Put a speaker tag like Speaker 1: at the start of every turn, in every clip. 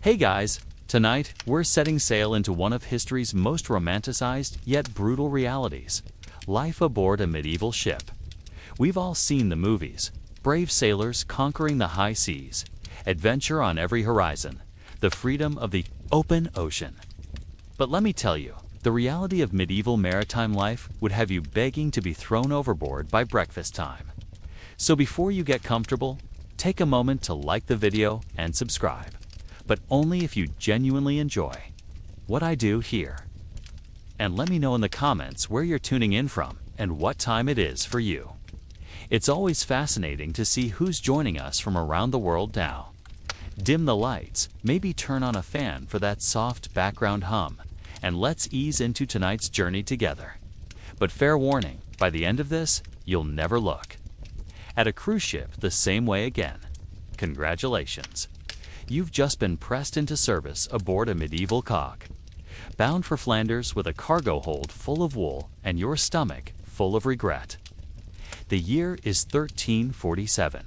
Speaker 1: Hey guys, tonight we're setting sail into one of history's most romanticized yet brutal realities: life aboard a medieval ship. We've all seen the movies: brave sailors conquering the high seas, adventure on every horizon, the freedom of the open ocean. But let me tell you, the reality of medieval maritime life would have you begging to be thrown overboard by breakfast time. So before you get comfortable, take a moment to like the video and subscribe, but only if you genuinely enjoy what I do here. And let me know in the comments where you're tuning in from and what time it is for you. It's always fascinating to see who's joining us from around the world now. Dim the lights, maybe turn on a fan for that soft background hum, and let's ease into tonight's journey together. But fair warning, by the end of this, you'll never look at a cruise ship the same way again. Congratulations. You've just been pressed into service aboard a medieval cog, bound for Flanders with a cargo hold full of wool and your stomach full of regret. The year is 1347,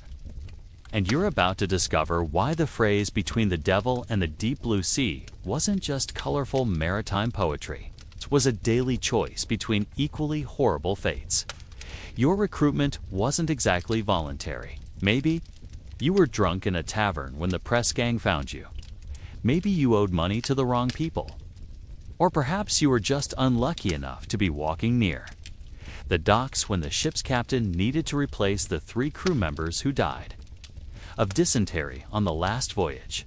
Speaker 1: and you're about to discover why the phrase "between the devil and the deep blue sea" wasn't just colorful maritime poetry. It was a daily choice between equally horrible fates. Your recruitment wasn't exactly voluntary. Maybe you were drunk in a tavern when the press gang found you. Maybe you owed money to the wrong people. Or perhaps you were just unlucky enough to be walking near the docks when the ship's captain needed to replace the 3 crew members who died of dysentery on the last voyage.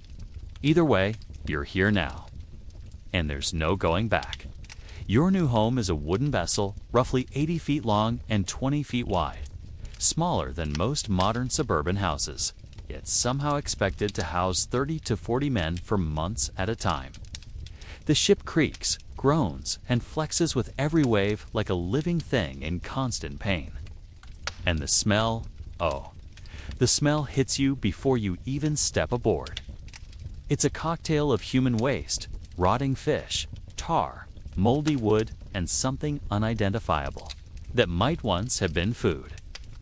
Speaker 1: Either way, you're here now, and there's no going back. Your new home is a wooden vessel, roughly 80 feet long and 20 feet wide, smaller than most modern suburban houses, yet somehow expected to house 30 to 40 men for months at a time. The ship creaks, groans, and flexes with every wave like a living thing in constant pain. And the smell, oh, the smell hits you before you even step aboard. It's a cocktail of human waste, rotting fish, tar, moldy wood, and something unidentifiable that might once have been food.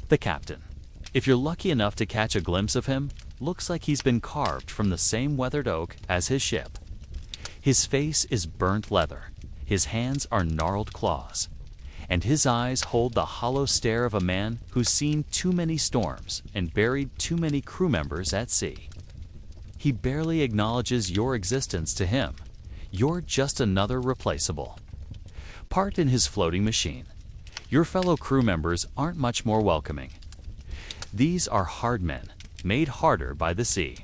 Speaker 1: The captain, if you're lucky enough to catch a glimpse of him, looks like he's been carved from the same weathered oak as his ship. His face is burnt leather, his hands are gnarled claws, and his eyes hold the hollow stare of a man who's seen too many storms and buried too many crew members at sea. He barely acknowledges your existence to him. You're just another replaceable part in his floating machine. Your fellow crew members aren't much more welcoming. These are hard men, made harder by the sea.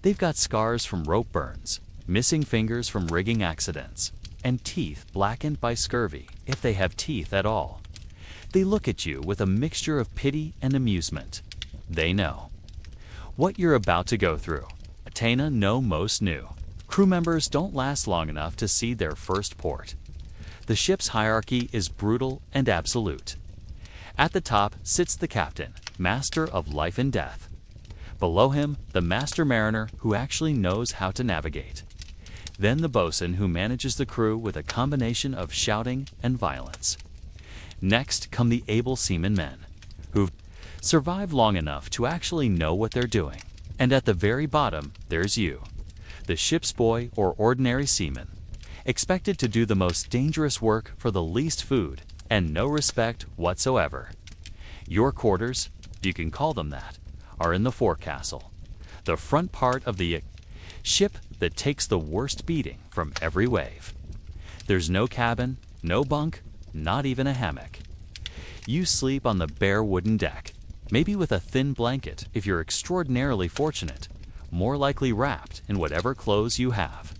Speaker 1: They've got scars from rope burns, missing fingers from rigging accidents, and teeth blackened by scurvy, if they have teeth at all. They look at you with a mixture of pity and amusement. They know what you're about to go through. Athena know most new. Crew members don't last long enough to see their first port. The ship's hierarchy is brutal and absolute. At the top sits the captain, master of life and death. Below him, the master mariner who actually knows how to navigate. Then the bosun who manages the crew with a combination of shouting and violence. Next come the able seaman men, who've survived long enough to actually know what they're doing. And at the very bottom, there's you, the ship's boy or ordinary seaman, expected to do the most dangerous work for the least food and no respect whatsoever. Your quarters, you can call them that, are in the forecastle, the front part of the ship that takes the worst beating from every wave. There's no cabin, no bunk, not even a hammock. You sleep on the bare wooden deck, maybe with a thin blanket if you're extraordinarily fortunate, more likely wrapped in whatever clothes you have.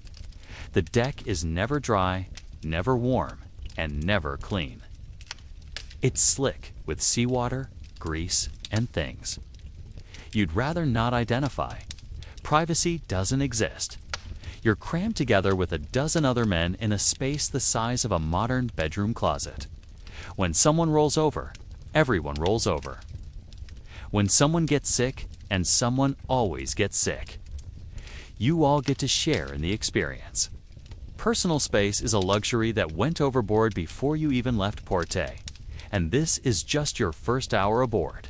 Speaker 1: The deck is never dry, never warm, and never clean. It's slick with seawater, grease, and things you'd rather not identify. Privacy doesn't exist. You're crammed together with a dozen other men in a space the size of a modern bedroom closet. When someone rolls over, everyone rolls over. When someone gets sick, and someone always gets sick, you all get to share in the experience. Personal space is a luxury that went overboard before you even left Porte, and this is just your first hour aboard.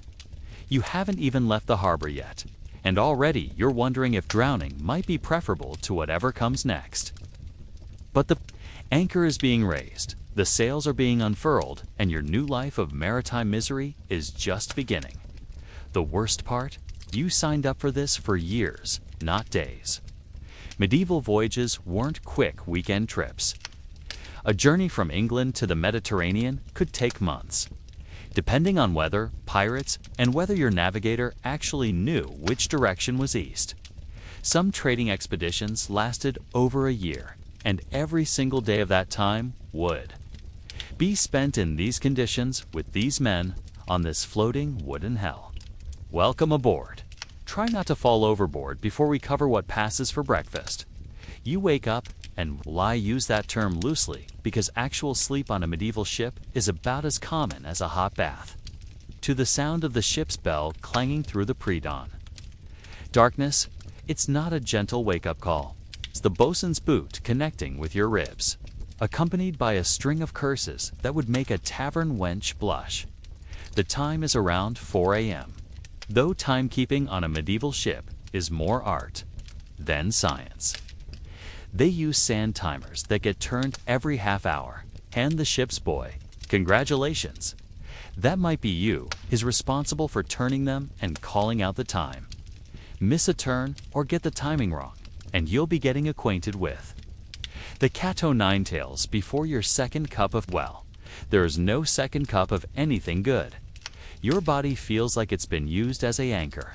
Speaker 1: You haven't even left the harbor yet, And already you're wondering if drowning might be preferable to whatever comes next. But the anchor is being raised, the sails are being unfurled, and your new life of maritime misery is just beginning. The worst part? You signed up for this for years, not days. Medieval voyages weren't quick weekend trips. A journey from England to the Mediterranean could take months, depending on weather, pirates, and whether your navigator actually knew which direction was east. Some trading expeditions lasted over a year, and every single day of that time would be spent in these conditions with these men on this floating wooden hell. Welcome aboard. Try not to fall overboard before we cover what passes for breakfast. You wake up, and I use that term loosely because actual sleep on a medieval ship is about as common as a hot bath, to the sound of the ship's bell clanging through the pre-dawn. Darkness, it's not a gentle wake-up call. It's the bosun's boot connecting with your ribs, accompanied by a string of curses that would make a tavern wench blush. The time is around 4 a.m. Though timekeeping on a medieval ship is more art than science. They use sand timers that get turned every half hour. And the ship's boy, congratulations. That might be you, is responsible for turning them and calling out the time. Miss a turn or get the timing wrong, and you'll be getting acquainted with the cat o' nine tails before your second cup of, well, there is no second cup of anything good. Your body feels like it's been used as an anchor.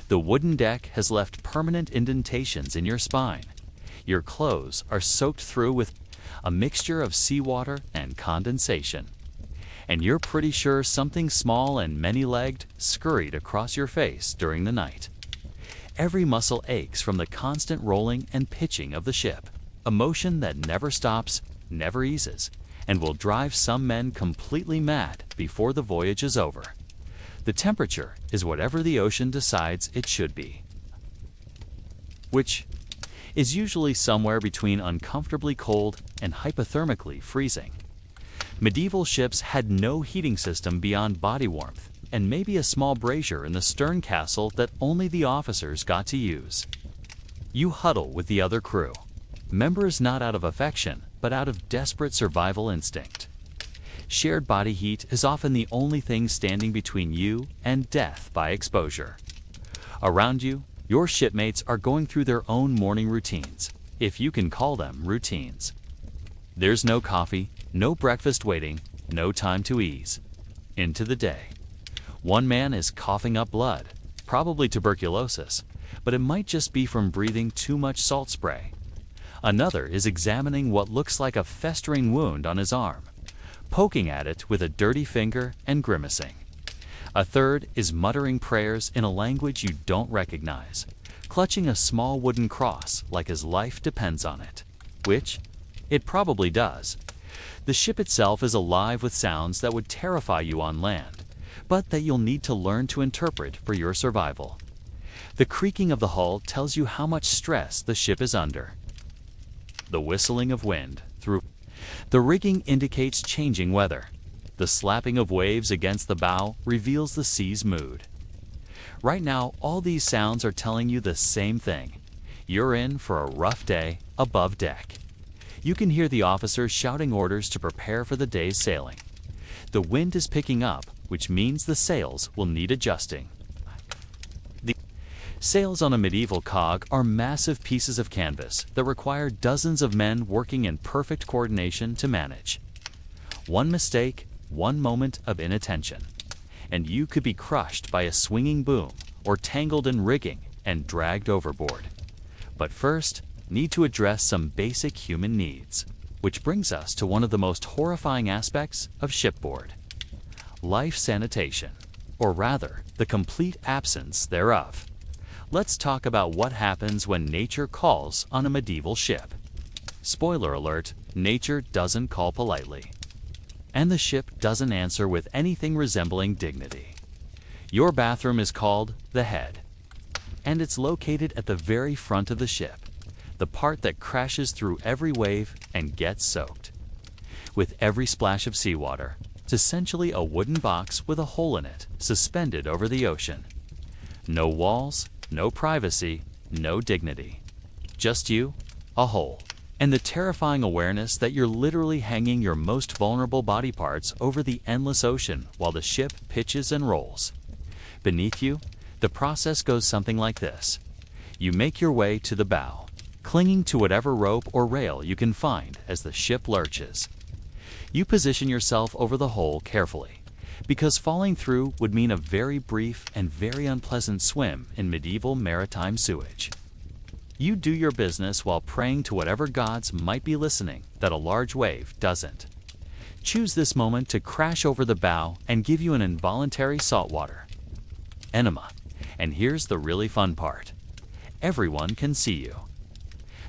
Speaker 1: The wooden deck has left permanent indentations in your spine. Your clothes are soaked through with a mixture of seawater and condensation. And you're pretty sure something small and many-legged scurried across your face during the night. Every muscle aches from the constant rolling and pitching of the ship, a motion that never stops, never eases, and will drive some men completely mad before the voyage is over. The temperature is whatever the ocean decides it should be, which is usually somewhere between uncomfortably cold and hypothermically freezing. Medieval ships had no heating system beyond body warmth, and maybe a small brazier in the stern castle that only the officers got to use. You huddle with the other crew, members not out of affection, but out of desperate survival instinct. Shared body heat is often the only thing standing between you and death by exposure. Around you, your shipmates are going through their own morning routines, if you can call them routines. There's no coffee, no breakfast waiting, no time to ease into the day. One man is coughing up blood, probably tuberculosis, but it might just be from breathing too much salt spray. Another is examining what looks like a festering wound on his arm, poking at it with a dirty finger and grimacing. A third is muttering prayers in a language you don't recognize, clutching a small wooden cross like his life depends on it, which it probably does. The ship itself is alive with sounds that would terrify you on land, but that you'll need to learn to interpret for your survival. The creaking of the hull tells you how much stress the ship is under. The whistling of wind through the rigging indicates changing weather. The slapping of waves against the bow reveals the sea's mood. Right now, all these sounds are telling you the same thing. You're in for a rough day above deck. You can hear the officers shouting orders to prepare for the day's sailing. The wind is picking up, which means the sails will need adjusting. The sails on a medieval cog are massive pieces of canvas that require dozens of men working in perfect coordination to manage. One mistake, one moment of inattention, and you could be crushed by a swinging boom or tangled in rigging and dragged overboard. But first, need to address some basic human needs, which brings us to one of the most horrifying aspects of shipboard: life sanitation, or rather, the complete absence thereof. Let's talk about what happens when nature calls on a medieval ship. Spoiler alert, nature doesn't call politely. And the ship doesn't answer with anything resembling dignity. Your bathroom is called the head, and it's located at the very front of the ship, the part that crashes through every wave and gets soaked. With every splash of seawater, it's essentially a wooden box with a hole in it, suspended over the ocean. No walls, no privacy, no dignity. Just you, a hole, and the terrifying awareness that you're literally hanging your most vulnerable body parts over the endless ocean while the ship pitches and rolls. Beneath you, the process goes something like this. You make your way to the bow, clinging to whatever rope or rail you can find as the ship lurches. You position yourself over the hole carefully, because falling through would mean a very brief and very unpleasant swim in medieval maritime sewage. You do your business while praying to whatever gods might be listening that a large wave doesn't. Choose this moment to crash over the bow and give you an involuntary saltwater enema. And here's the really fun part. Everyone can see you.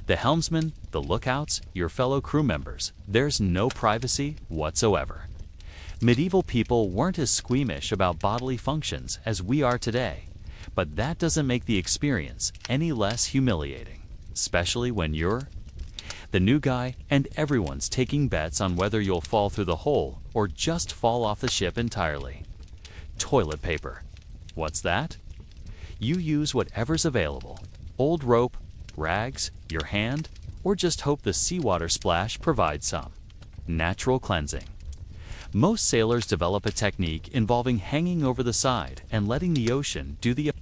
Speaker 1: The helmsman, the lookouts, your fellow crew members, there's no privacy whatsoever. Medieval people weren't as squeamish about bodily functions as we are today, but that doesn't make the experience any less humiliating, especially when you're the new guy and everyone's taking bets on whether you'll fall through the hole or just fall off the ship entirely. Toilet paper. What's that? You use whatever's available. Old rope, rags, your hand, or just hope the seawater splash provides some. Natural cleansing. Most sailors develop a technique involving hanging over the side and letting the ocean do the.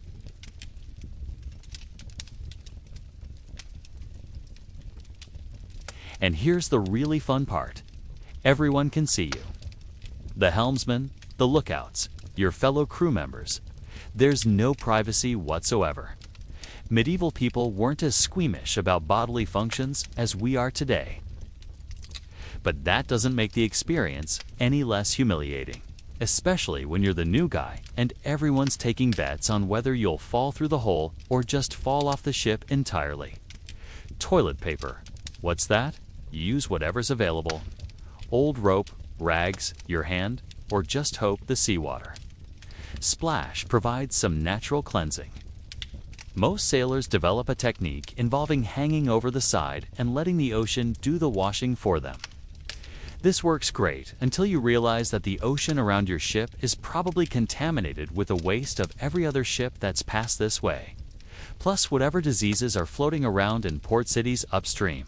Speaker 1: And here's the really fun part. Everyone can see you. The helmsman, the lookouts, your fellow crew members. There's no privacy whatsoever. Medieval people weren't as squeamish about bodily functions as we are today. But that doesn't make the experience any less humiliating, especially when you're the new guy and everyone's taking bets on whether you'll fall through the hole or just fall off the ship entirely. Toilet paper. What's that? Use whatever's available. Old rope, rags, your hand, or just hope the seawater splash provides some natural cleansing. Most sailors develop a technique involving hanging over the side and letting the ocean do the washing for them. This works great until you realize that the ocean around your ship is probably contaminated with the waste of every other ship that's passed this way, plus whatever diseases are floating around in port cities upstream.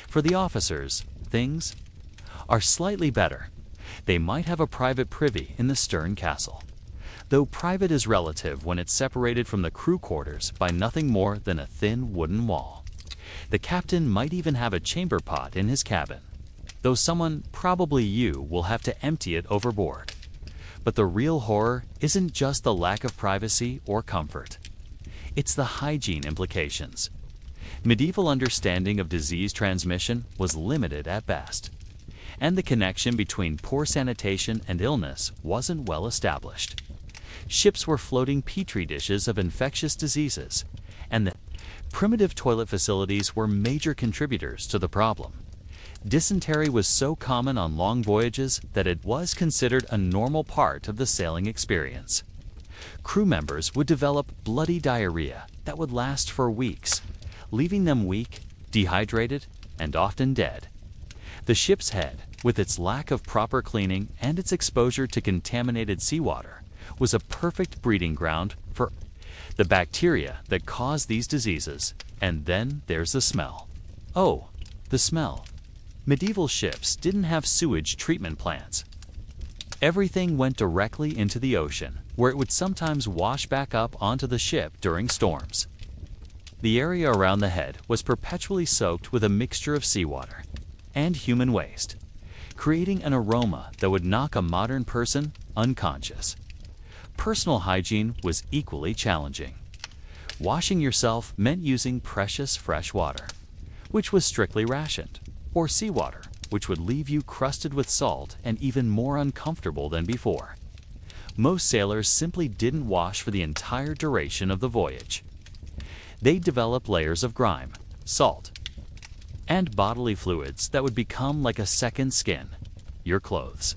Speaker 1: For the officers, things are slightly better. They might have a private privy in the stern castle, though private is relative when it's separated from the crew quarters by nothing more than a thin wooden wall. The captain might even have a chamber pot in his cabin, though someone, probably you, will have to empty it overboard. But the real horror isn't just the lack of privacy or comfort. It's the hygiene implications. Medieval understanding of disease transmission was limited at best, and the connection between poor sanitation and illness wasn't well established. Ships were floating petri dishes of infectious diseases, and the primitive toilet facilities were major contributors to the problem. Dysentery was so common on long voyages that it was considered a normal part of the sailing experience. Crew members would develop bloody diarrhea that would last for weeks, leaving them weak, dehydrated, and often dead. The ship's head, with its lack of proper cleaning and its exposure to contaminated seawater, was a perfect breeding ground for the bacteria that cause these diseases. And then there's the smell. Oh, the smell. Medieval ships didn't have sewage treatment plants. Everything went directly into the ocean, where it would sometimes wash back up onto the ship during storms. The area around the head was perpetually soaked with a mixture of seawater and human waste, creating an aroma that would knock a modern person unconscious. Personal hygiene was equally challenging. Washing yourself meant using precious fresh water, which was strictly rationed, or seawater, which would leave you crusted with salt and even more uncomfortable than before. Most sailors simply didn't wash for the entire duration of the voyage. They developed layers of grime, salt, and bodily fluids that would become like a second skin, your clothes,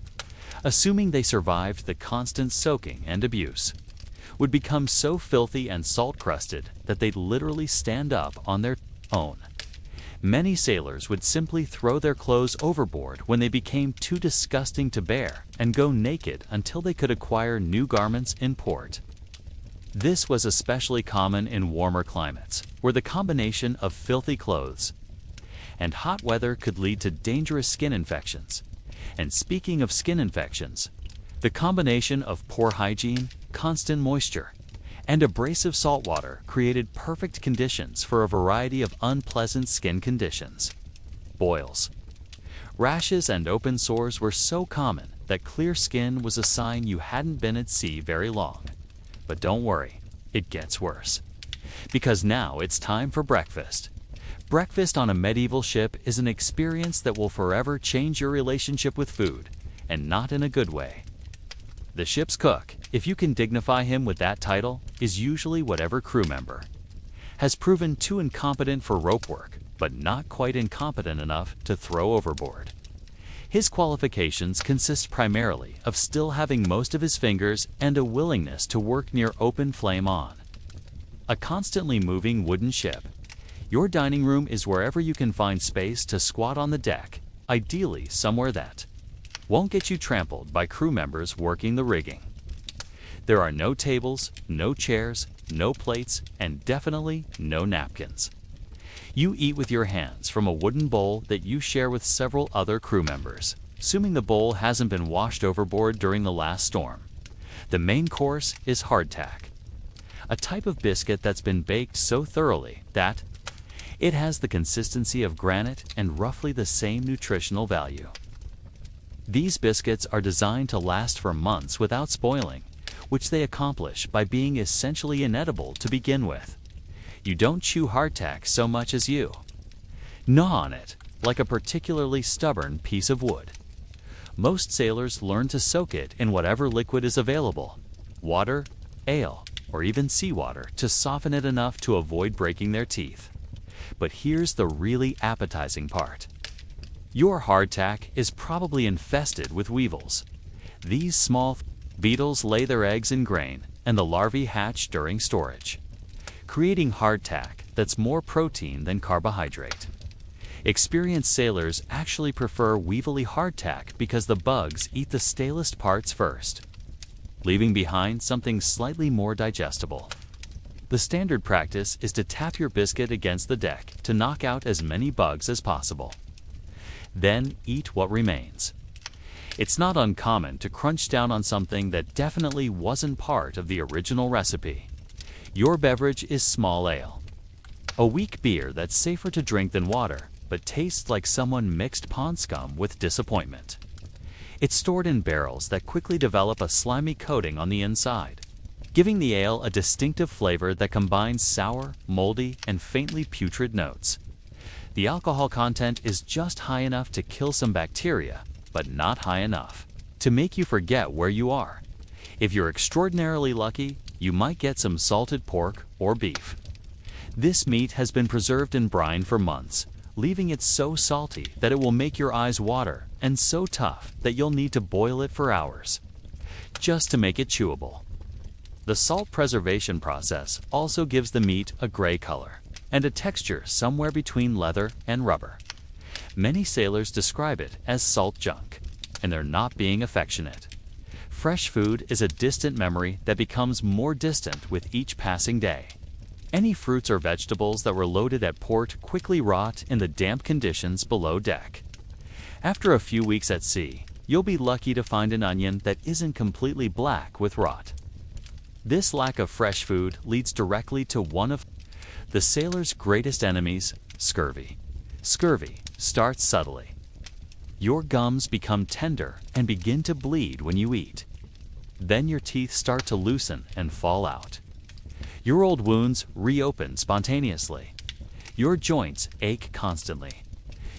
Speaker 1: assuming they survived the constant soaking and abuse, would become so filthy and salt-crusted that they'd literally stand up on their own. Many sailors would simply throw their clothes overboard when they became too disgusting to bear and go naked until they could acquire new garments in port. This was especially common in warmer climates, where the combination of filthy clothes and hot weather could lead to dangerous skin infections. And speaking of skin infections, the combination of poor hygiene, constant moisture, and abrasive saltwater created perfect conditions for a variety of unpleasant skin conditions. Boils, rashes, and open sores were so common that clear skin was a sign you hadn't been at sea very long. But don't worry, it gets worse. Because now it's time for breakfast. Breakfast on a medieval ship is an experience that will forever change your relationship with food, and not in a good way. The ship's cook, if you can dignify him with that title, is usually whatever crew member has proven too incompetent for rope work, but not quite incompetent enough to throw overboard. His qualifications consist primarily of still having most of his fingers and a willingness to work near open flame on a constantly moving wooden ship. Your dining room is wherever you can find space to squat on the deck, ideally somewhere that won't get you trampled by crew members working the rigging. There are no tables, no chairs, no plates, and definitely no napkins. You eat with your hands from a wooden bowl that you share with several other crew members, assuming the bowl hasn't been washed overboard during the last storm. The main course is hardtack, a type of biscuit that's been baked so thoroughly that it has the consistency of granite and roughly the same nutritional value. These biscuits are designed to last for months without spoiling, which they accomplish by being essentially inedible to begin with. You don't chew hardtack so much as you gnaw on it, like a particularly stubborn piece of wood. Most sailors learn to soak it in whatever liquid is available, water, ale, or even seawater, to soften it enough to avoid breaking their teeth. But here's the really appetizing part. Your hardtack is probably infested with weevils. These small beetles lay their eggs in grain, and the larvae hatch during storage, creating hardtack that's more protein than carbohydrate. Experienced sailors actually prefer weevily hardtack because the bugs eat the stalest parts first, leaving behind something slightly more digestible. The standard practice is to tap your biscuit against the deck to knock out as many bugs as possible. Then eat what remains. It's not uncommon to crunch down on something that definitely wasn't part of the original recipe. Your beverage is small ale, a weak beer that's safer to drink than water, but tastes like someone mixed pond scum with disappointment. It's stored in barrels that quickly develop a slimy coating on the inside, giving the ale a distinctive flavor that combines sour, moldy, and faintly putrid notes. The alcohol content is just high enough to kill some bacteria, but not high enough to make you forget where you are. If you're extraordinarily lucky, you might get some salted pork or beef. This meat has been preserved in brine for months, leaving it so salty that it will make your eyes water, and so tough that you'll need to boil it for hours just to make it chewable. The salt preservation process also gives the meat a gray color and a texture somewhere between leather and rubber. Many sailors describe it as salt junk, and they're not being affectionate. Fresh food is a distant memory that becomes more distant with each passing day. Any fruits or vegetables that were loaded at port quickly rot in the damp conditions below deck. After a few weeks at sea, you'll be lucky to find an onion that isn't completely black with rot. This lack of fresh food leads directly to one of the sailor's greatest enemies, scurvy. Scurvy starts subtly. Your gums become tender and begin to bleed when you eat. Then your teeth start to loosen and fall out. Your old wounds reopen spontaneously. Your joints ache constantly.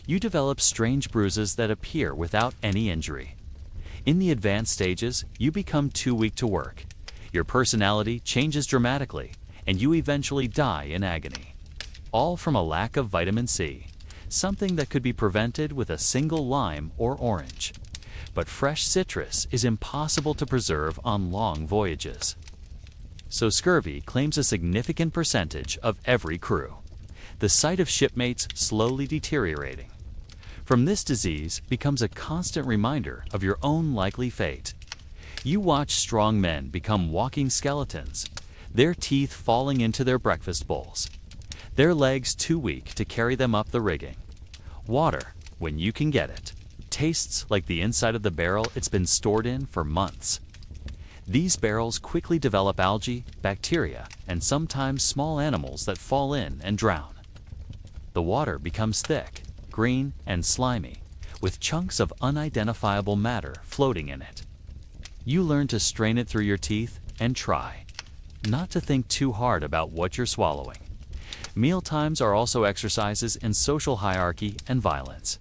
Speaker 1: You develop strange bruises that appear without any injury. In the advanced stages, you become too weak to work. Your personality changes dramatically, and you eventually die in agony. All from a lack of vitamin C. Something that could be prevented with a single lime or orange. But fresh citrus is impossible to preserve on long voyages. So scurvy claims a significant percentage of every crew. The sight of shipmates slowly deteriorating from this disease becomes a constant reminder of your own likely fate. You watch strong men become walking skeletons. their teeth falling into their breakfast bowls, their legs too weak to carry them up the rigging. Water, when you can get it, tastes like the inside of the barrel it's been stored in for months. These barrels quickly develop algae, bacteria, and sometimes small animals that fall in and drown. The water becomes thick, green, and slimy, with chunks of unidentifiable matter floating in it. You learn to strain it through your teeth and try not to think too hard about what you're swallowing. Mealtimes are also exercises in social hierarchy and violence.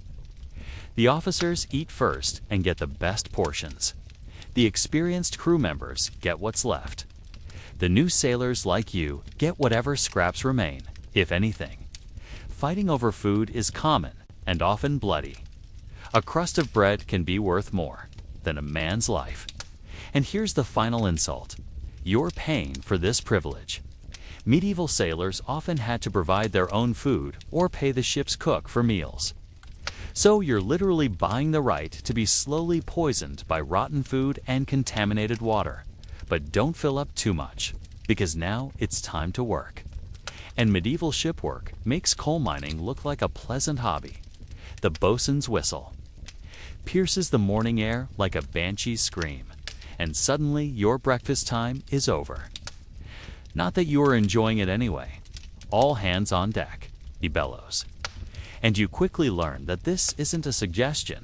Speaker 1: The officers eat first and get the best portions. The experienced crew members get what's left. The new sailors like you get whatever scraps remain, if anything. Fighting over food is common and often bloody. A crust of bread can be worth more than a man's life. And here's the final insult. You're paying for this privilege. Medieval sailors often had to provide their own food or pay the ship's cook for meals. So you're literally buying the right to be slowly poisoned by rotten food and contaminated water. But don't fill up too much, because now it's time to work. And medieval shipwork makes coal mining look like a pleasant hobby. The bosun's whistle pierces the morning air like a banshee's scream, and suddenly your breakfast time is over. Not that you are enjoying it anyway. All hands on deck, he bellows. And you quickly learn that this isn't a suggestion.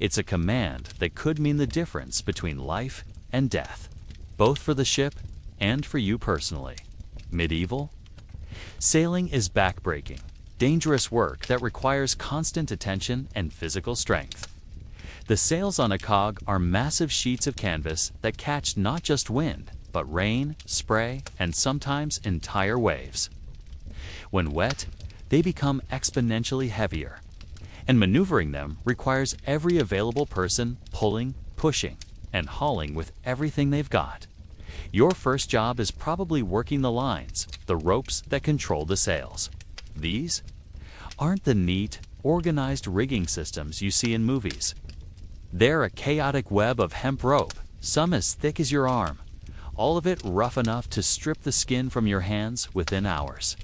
Speaker 1: It's a command that could mean the difference between life and death, both for the ship and for you personally. Medieval? Sailing is backbreaking, dangerous work that requires constant attention and physical strength. The sails on a cog are massive sheets of canvas that catch not just wind, but rain, spray, and sometimes entire waves. When wet, they become exponentially heavier, and maneuvering them requires every available person pulling, pushing, and hauling with everything they've got. Your first job is probably working the lines, the ropes that control the sails. These aren't the neat, organized rigging systems you see in movies. They're a chaotic web of hemp rope, some as thick as your arm, all of it rough enough to strip the skin from your hands within hours.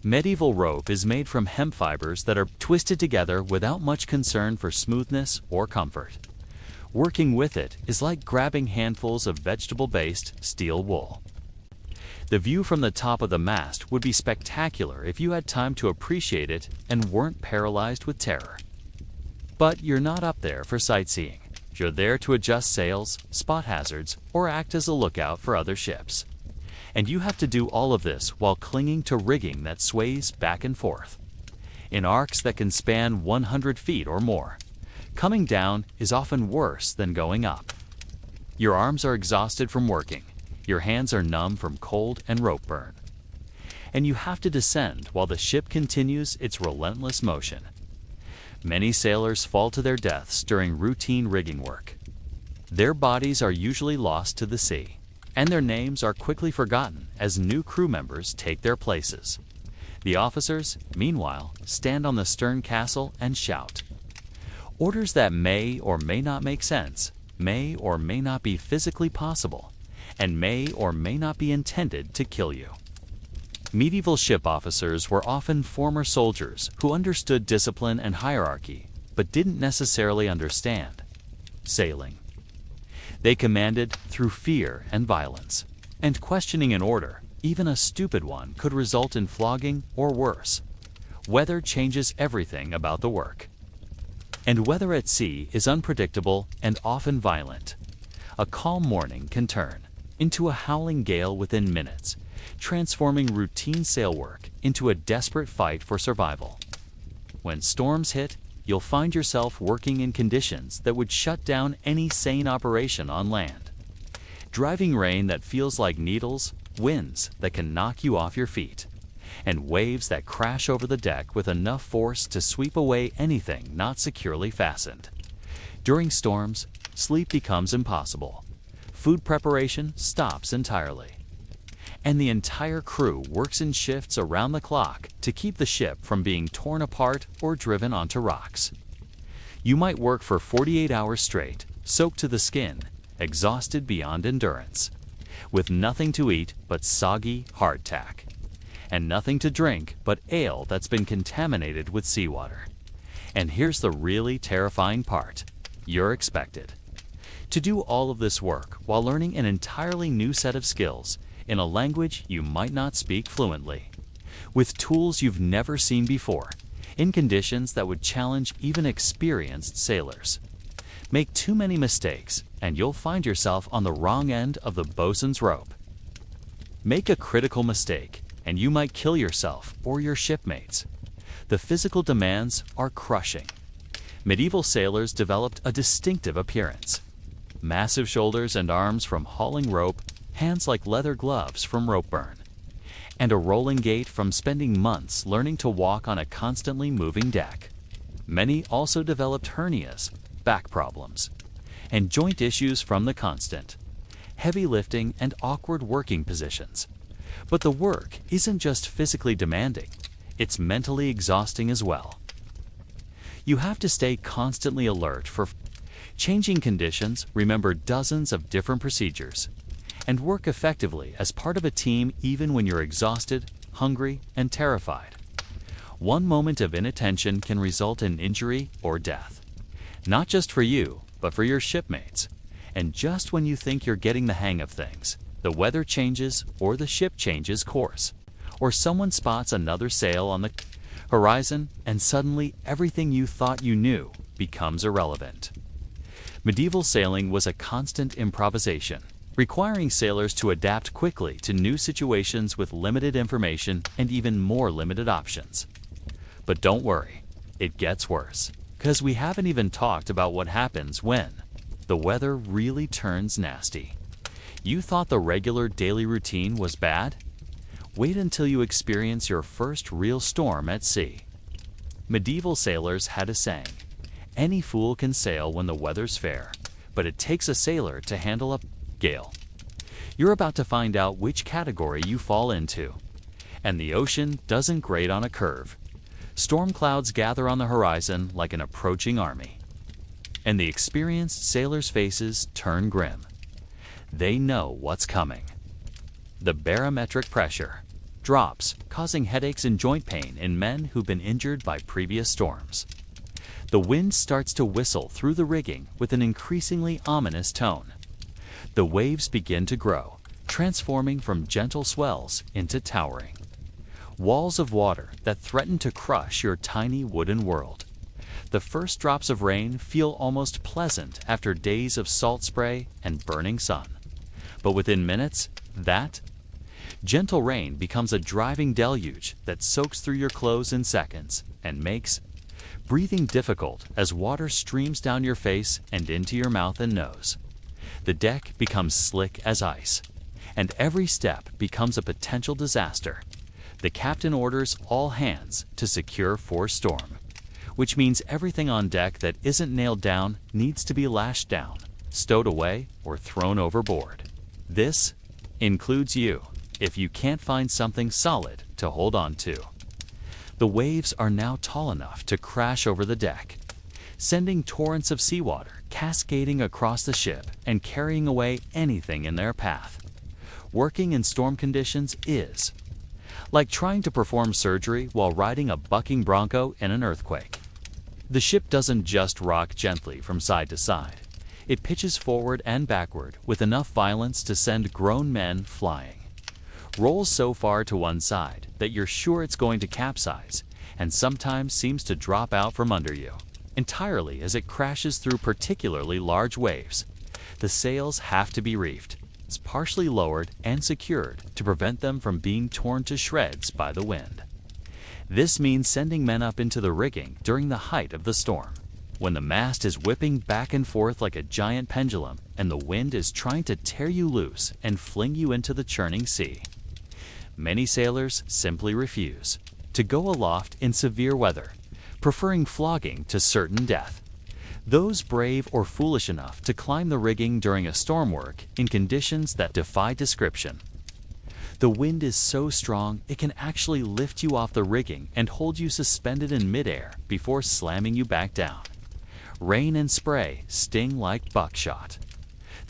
Speaker 1: Medieval rope is made from hemp fibers that are twisted together without much concern for smoothness or comfort. Working with it is like grabbing handfuls of vegetable-based steel wool. The view from the top of the mast would be spectacular if you had time to appreciate it and weren't paralyzed with terror. But you're not up there for sightseeing. You're there to adjust sails, spot hazards, or act as a lookout for other ships. And you have to do all of this while clinging to rigging that sways back and forth, in arcs that can span 100 feet or more. Coming down is often worse than going up. Your arms are exhausted from working, your hands are numb from cold and rope burn. And you have to descend while the ship continues its relentless motion. Many sailors fall to their deaths during routine rigging work. Their bodies are usually lost to the sea, and their names are quickly forgotten as new crew members take their places. The officers, meanwhile, stand on the stern castle and shout. Orders that may or may not make sense, may or may not be physically possible, and may or may not be intended to kill you. Medieval ship officers were often former soldiers who understood discipline and hierarchy, but didn't necessarily understand sailing. They commanded through fear and violence, and questioning an order, even a stupid one, could result in flogging or worse. Weather changes everything about the work. And weather at sea is unpredictable and often violent. A calm morning can turn into a howling gale within minutes, transforming routine sail work into a desperate fight for survival. When storms hit, you'll find yourself working in conditions that would shut down any sane operation on land. Driving rain that feels like needles, winds that can knock you off your feet, and waves that crash over the deck with enough force to sweep away anything not securely fastened. During storms, sleep becomes impossible. Food preparation stops entirely. And the entire crew works in shifts around the clock to keep the ship from being torn apart or driven onto rocks. You might work for 48 hours straight, soaked to the skin, exhausted beyond endurance. with nothing to eat but soggy hardtack, and nothing to drink but ale that's been contaminated with seawater. And here's the really terrifying part. You're expected to do all of this work while learning an entirely new set of skills in a language you might not speak fluently, with tools you've never seen before, in conditions that would challenge even experienced sailors. Make too many mistakes, and you'll find yourself on the wrong end of the bosun's rope. Make a critical mistake, and you might kill yourself or your shipmates. The physical demands are crushing. Medieval sailors developed a distinctive appearance. Massive shoulders and arms from hauling rope, hands like leather gloves from rope burn, and a rolling gait from spending months learning to walk on a constantly moving deck. Many also developed hernias, back problems, and joint issues from the constant heavy lifting and awkward working positions. But the work isn't just physically demanding, it's mentally exhausting as well. You have to stay constantly alert for changing conditions, remember dozens of different procedures, and work effectively as part of a team even when you're exhausted, hungry, and terrified. One moment of inattention can result in injury or death, not just for you, but for your shipmates. And just when you think you're getting the hang of things, the weather changes or the ship changes course, or someone spots another sail on the horizon, and suddenly everything you thought you knew becomes irrelevant. Medieval sailing was a constant improvisation, requiring sailors to adapt quickly to new situations with limited information and even more limited options. But don't worry, it gets worse, because we haven't even talked about what happens when the weather really turns nasty. You thought the regular daily routine was bad? Wait until you experience your first real storm at sea. Medieval sailors had a saying, "Any fool can sail when the weather's fair, but it takes a sailor to handle a gale." You're about to find out which category you fall into. And the ocean doesn't grade on a curve. Storm clouds gather on the horizon like an approaching army. And the experienced sailors' faces turn grim. They know what's coming. The barometric pressure drops, causing headaches and joint pain in men who've been injured by previous storms. The wind starts to whistle through the rigging with an increasingly ominous tone. The waves begin to grow, transforming from gentle swells into towering walls of water that threaten to crush your tiny wooden world. The first drops of rain feel almost pleasant after days of salt spray and burning sun. But within minutes, that gentle rain becomes a driving deluge that soaks through your clothes in seconds and makes breathing difficult as water streams down your face and into your mouth and nose. The deck becomes slick as ice, and every step becomes a potential disaster. The captain orders all hands to secure for storm, which means everything on deck that isn't nailed down needs to be lashed down, stowed away, or thrown overboard. This includes you, if you can't find something solid to hold on to. The waves are now tall enough to crash over the deck, sending torrents of seawater cascading across the ship and carrying away anything in their path. Working in storm conditions is like trying to perform surgery while riding a bucking bronco in an earthquake. The ship doesn't just rock gently from side to side. It pitches forward and backward with enough violence to send grown men flying. Rolls so far to one side that you're sure it's going to capsize, and sometimes seems to drop out from under you entirely as it crashes through particularly large waves. The sails have to be reefed, partially lowered and secured to prevent them from being torn to shreds by the wind. This means sending men up into the rigging during the height of the storm, when the mast is whipping back and forth like a giant pendulum and the wind is trying to tear you loose and fling you into the churning sea. Many sailors simply refuse to go aloft in severe weather, preferring flogging to certain death. Those brave or foolish enough to climb the rigging during a storm work in conditions that defy description. The wind is so strong it can actually lift you off the rigging and hold you suspended in midair before slamming you back down. Rain and spray sting like buckshot.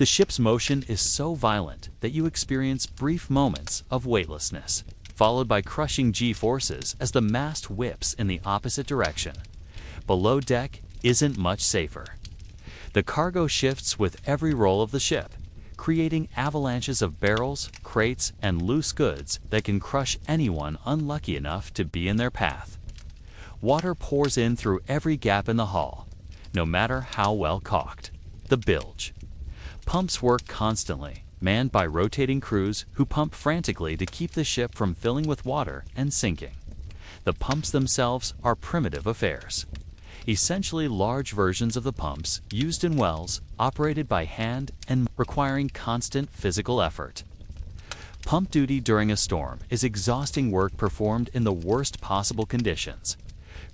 Speaker 1: The ship's motion is so violent that you experience brief moments of weightlessness, followed by crushing G-forces as the mast whips in the opposite direction. Below deck isn't much safer. The cargo shifts with every roll of the ship, creating avalanches of barrels, crates, and loose goods that can crush anyone unlucky enough to be in their path. Water pours in through every gap in the hull, no matter how well caulked. The bilge. Pumps work constantly, manned by rotating crews who pump frantically to keep the ship from filling with water and sinking. The pumps themselves are primitive affairs, essentially large versions of the pumps used in wells, operated by hand and requiring constant physical effort. Pump duty during a storm is exhausting work performed in the worst possible conditions.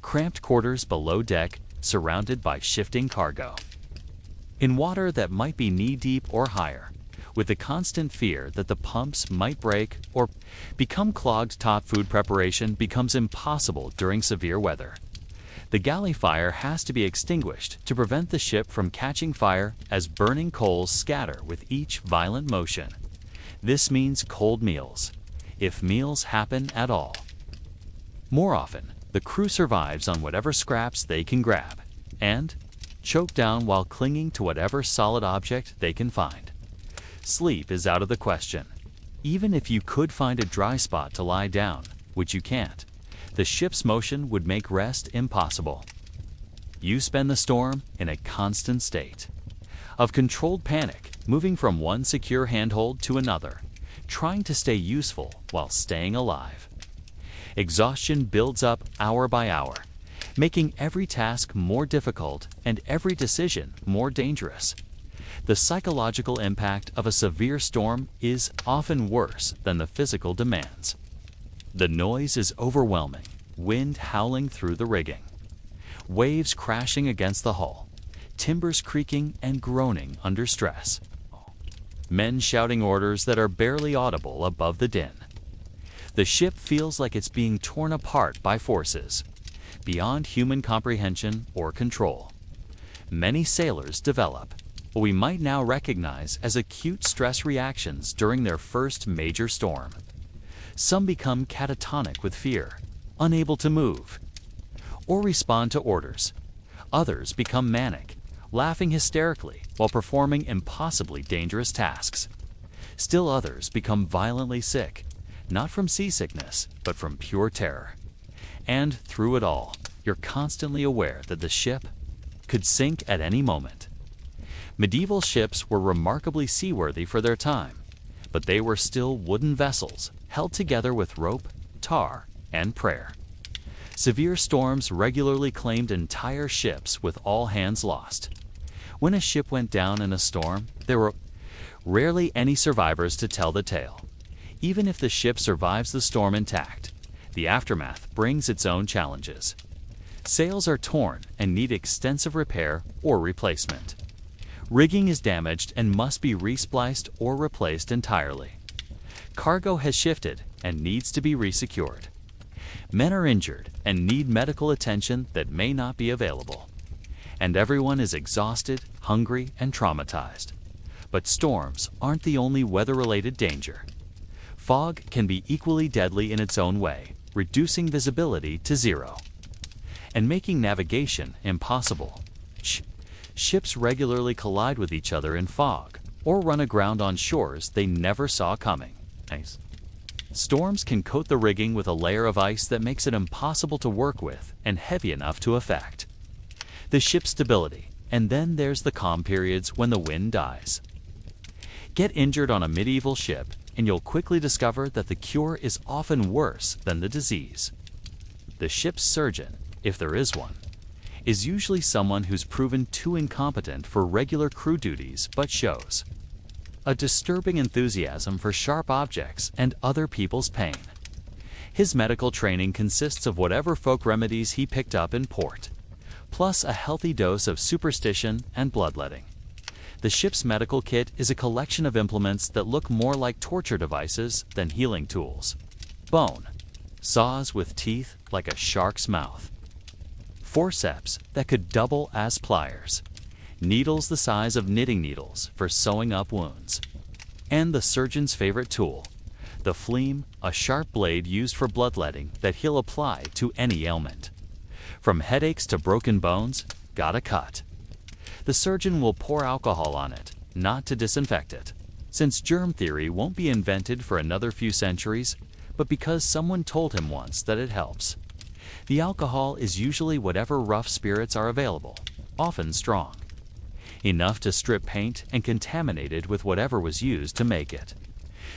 Speaker 1: Cramped quarters below deck, surrounded by shifting cargo. In water that might be knee-deep or higher, with the constant fear that the pumps might break or become clogged, top food preparation becomes impossible during severe weather. The galley fire has to be extinguished to prevent the ship from catching fire as burning coals scatter with each violent motion. This means cold meals, if meals happen at all. More often, the crew survives on whatever scraps they can grab, and choke down while clinging to whatever solid object they can find. Sleep is out of the question. Even if you could find a dry spot to lie down, which you can't, the ship's motion would make rest impossible. You spend the storm in a constant state of controlled panic, moving from one secure handhold to another, trying to stay useful while staying alive. Exhaustion builds up hour by hour, making every task more difficult and every decision more dangerous. The psychological impact of a severe storm is often worse than the physical demands. The noise is overwhelming, wind howling through the rigging, waves crashing against the hull, timbers creaking and groaning under stress, men shouting orders that are barely audible above the din. The ship feels like it's being torn apart by forces beyond human comprehension or control. Many sailors develop what we might now recognize as acute stress reactions during their first major storm. Some become catatonic with fear, unable to move or respond to orders. Others become manic, laughing hysterically while performing impossibly dangerous tasks. Still others become violently sick, not from seasickness, but from pure terror. And through it all, you're constantly aware that the ship could sink at any moment. Medieval ships were remarkably seaworthy for their time, but they were still wooden vessels held together with rope, tar, and prayer. Severe storms regularly claimed entire ships with all hands lost. When a ship went down in a storm, there were rarely any survivors to tell the tale. Even if the ship survives the storm intact, the aftermath brings its own challenges. Sails are torn and need extensive repair or replacement. Rigging is damaged and must be respliced or replaced entirely. Cargo has shifted and needs to be resecured. Men are injured and need medical attention that may not be available. And everyone is exhausted, hungry, and traumatized. But storms aren't the only weather-related danger. Fog can be equally deadly in its own way, reducing visibility to zero and making navigation impossible. Ships regularly collide with each other in fog or run aground on shores they never saw coming. Storms can coat the rigging with a layer of ice that makes it impossible to work with and heavy enough to affect the ship's stability. And then there's the calm periods when the wind dies. Get injured on a medieval ship and you'll quickly discover that the cure is often worse than the disease. The ship's surgeon, if there is one, is usually someone who's proven too incompetent for regular crew duties but shows a disturbing enthusiasm for sharp objects and other people's pain. His medical training consists of whatever folk remedies he picked up in port, plus a healthy dose of superstition and bloodletting. The ship's medical kit is a collection of implements that look more like torture devices than healing tools. Bone, saws with teeth like a shark's mouth, forceps that could double as pliers, needles the size of knitting needles for sewing up wounds. And the surgeon's favorite tool, the fleam, a sharp blade used for bloodletting that he'll apply to any ailment. From headaches to broken bones, got a cut. The surgeon will pour alcohol on it, not to disinfect it, since germ theory won't be invented for another few centuries, but because someone told him once that it helps. The alcohol is usually whatever rough spirits are available, often strong. Enough to strip paint and contaminate it with whatever was used to make it.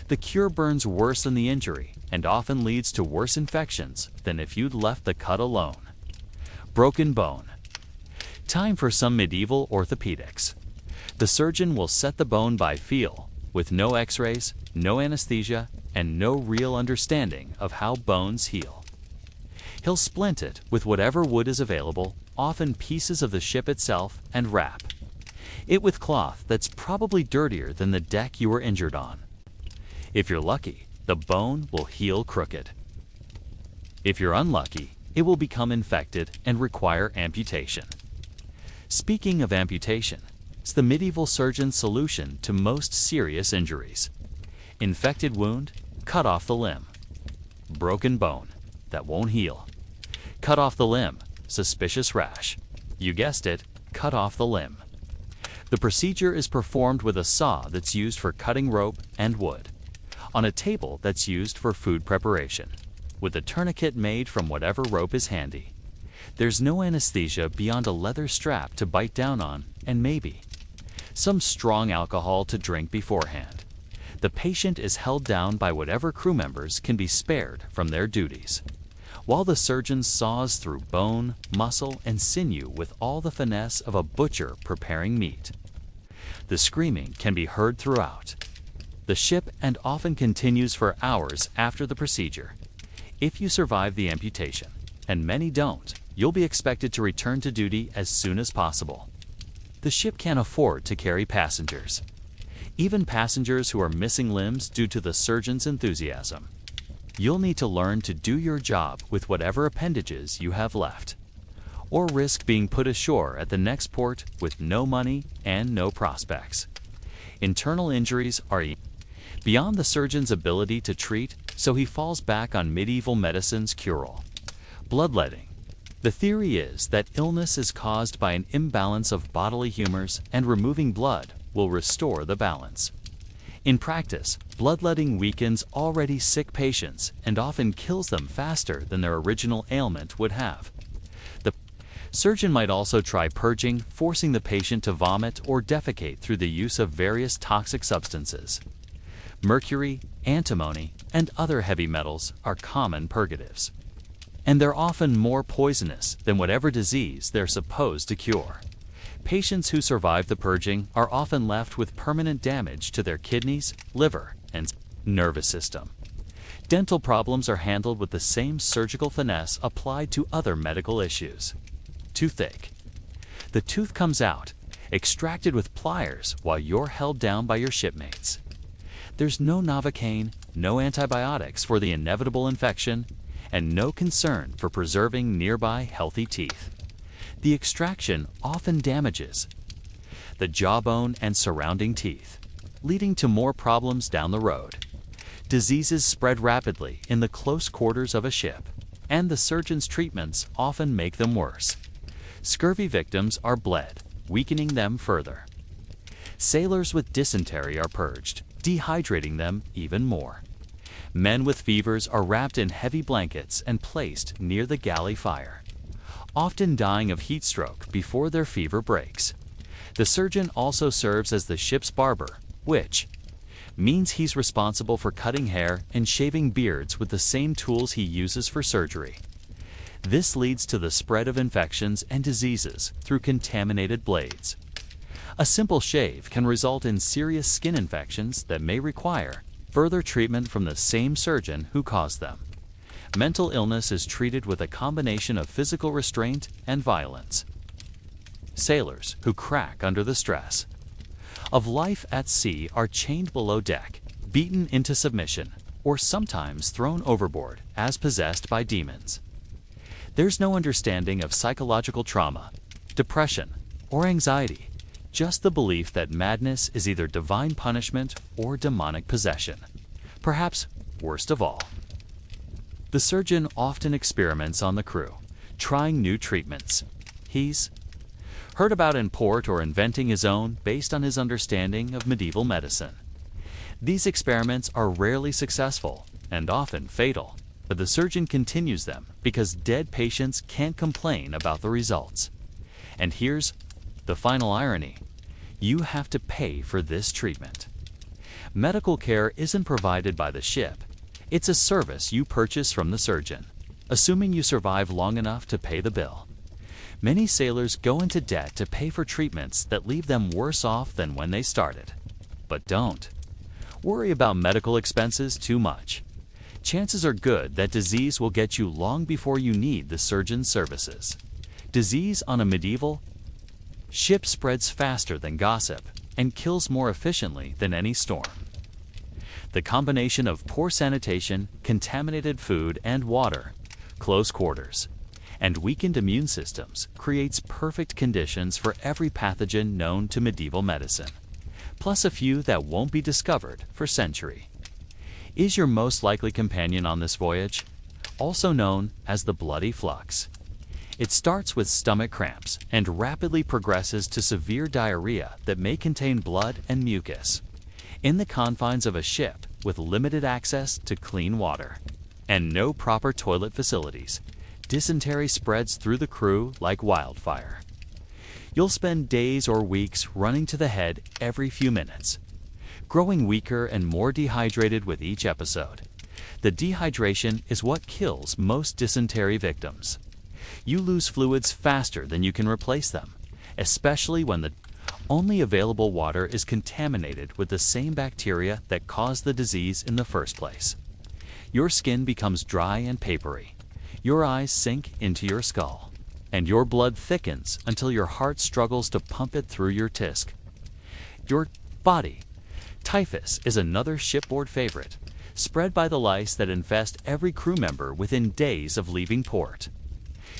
Speaker 1: The cure burns worse than the injury and often leads to worse infections than if you'd left the cut alone. Broken bone. Time for some medieval orthopedics. The surgeon will set the bone by feel, with no x-rays, no anesthesia, and no real understanding of how bones heal. He'll splint it with whatever wood is available, often pieces of the ship itself, and wrap it with cloth that's probably dirtier than the deck you were injured on. If you're lucky, the bone will heal crooked. If you're unlucky, it will become infected and require amputation. Speaking of amputation, it's the medieval surgeon's solution to most serious injuries. Infected wound, cut off the limb. Broken bone, that won't heal. Cut off the limb, suspicious rash. You guessed it, cut off the limb. The procedure is performed with a saw that's used for cutting rope and wood, on a table that's used for food preparation, with a tourniquet made from whatever rope is handy. There's no anesthesia beyond a leather strap to bite down on, and maybe some strong alcohol to drink beforehand. The patient is held down by whatever crew members can be spared from their duties, while the surgeon saws through bone, muscle, and sinew with all the finesse of a butcher preparing meat. The screaming can be heard throughout the ship and often continues for hours after the procedure. If you survive the amputation, and many don't, you'll be expected to return to duty as soon as possible. The ship can't afford to carry passengers, even passengers who are missing limbs due to the surgeon's enthusiasm. You'll need to learn to do your job with whatever appendages you have left, or risk being put ashore at the next port with no money and no prospects. Internal injuries are beyond the surgeon's ability to treat, so he falls back on medieval medicine's cure-all. Bloodletting. The theory is that illness is caused by an imbalance of bodily humors, and removing blood will restore the balance. In practice, bloodletting weakens already sick patients and often kills them faster than their original ailment would have. The surgeon might also try purging, forcing the patient to vomit or defecate through the use of various toxic substances. Mercury, antimony, and other heavy metals are common purgatives, and they're often more poisonous than whatever disease they're supposed to cure. Patients who survive the purging are often left with permanent damage to their kidneys, liver, and nervous system. Dental problems are handled with the same surgical finesse applied to other medical issues. Toothache. The tooth comes out, extracted with pliers while you're held down by your shipmates. There's no Novocaine, no antibiotics for the inevitable infection, and no concern for preserving nearby healthy teeth. The extraction often damages the jawbone and surrounding teeth, leading to more problems down the road. Diseases spread rapidly in the close quarters of a ship, and the surgeon's treatments often make them worse. Scurvy victims are bled, weakening them further. Sailors with dysentery are purged, dehydrating them even more. Men with fevers are wrapped in heavy blankets and placed near the galley fire, often dying of heat stroke before their fever breaks. The surgeon also serves as the ship's barber, which means he's responsible for cutting hair and shaving beards with the same tools he uses for surgery. This leads to the spread of infections and diseases through contaminated blades. A simple shave can result in serious skin infections that may require further treatment from the same surgeon who caused them. Mental illness is treated with a combination of physical restraint and violence. Sailors who crack under the stress of life at sea are chained below deck, beaten into submission, or sometimes thrown overboard as possessed by demons. There's no understanding of psychological trauma, depression, or anxiety, just the belief that madness is either divine punishment or demonic possession. Perhaps worst of all, the surgeon often experiments on the crew, trying new treatments he's heard about in port or inventing his own based on his understanding of medieval medicine. These experiments are rarely successful and often fatal, but the surgeon continues them because dead patients can't complain about the results. And here's the final irony: you have to pay for this treatment. Medical care isn't provided by the ship. It's a service you purchase from the surgeon, assuming you survive long enough to pay the bill. Many sailors go into debt to pay for treatments that leave them worse off than when they started. But don't worry about medical expenses too much. Chances are good that disease will get you long before you need the surgeon's services. Disease on a medieval ship spreads faster than gossip and kills more efficiently than any storm. The combination of poor sanitation, contaminated food and water, close quarters, and weakened immune systems creates perfect conditions for every pathogen known to medieval medicine, plus a few that won't be discovered for centuries. Is your most likely companion on this voyage, also known as the bloody flux. It starts with stomach cramps and rapidly progresses to severe diarrhea that may contain blood and mucus. In the confines of a ship with limited access to clean water and no proper toilet facilities, dysentery spreads through the crew like wildfire. You'll spend days or weeks running to the head every few minutes, growing weaker and more dehydrated with each episode. The dehydration is what kills most dysentery victims. You lose fluids faster than you can replace them, especially when the only available water is contaminated with the same bacteria that caused the disease in the first place. Your skin becomes dry and papery. Your eyes sink into your skull, and your blood thickens until your heart struggles to pump it through your disc. Your body. Typhus is another shipboard favorite, spread by the lice that infest every crew member within days of leaving port.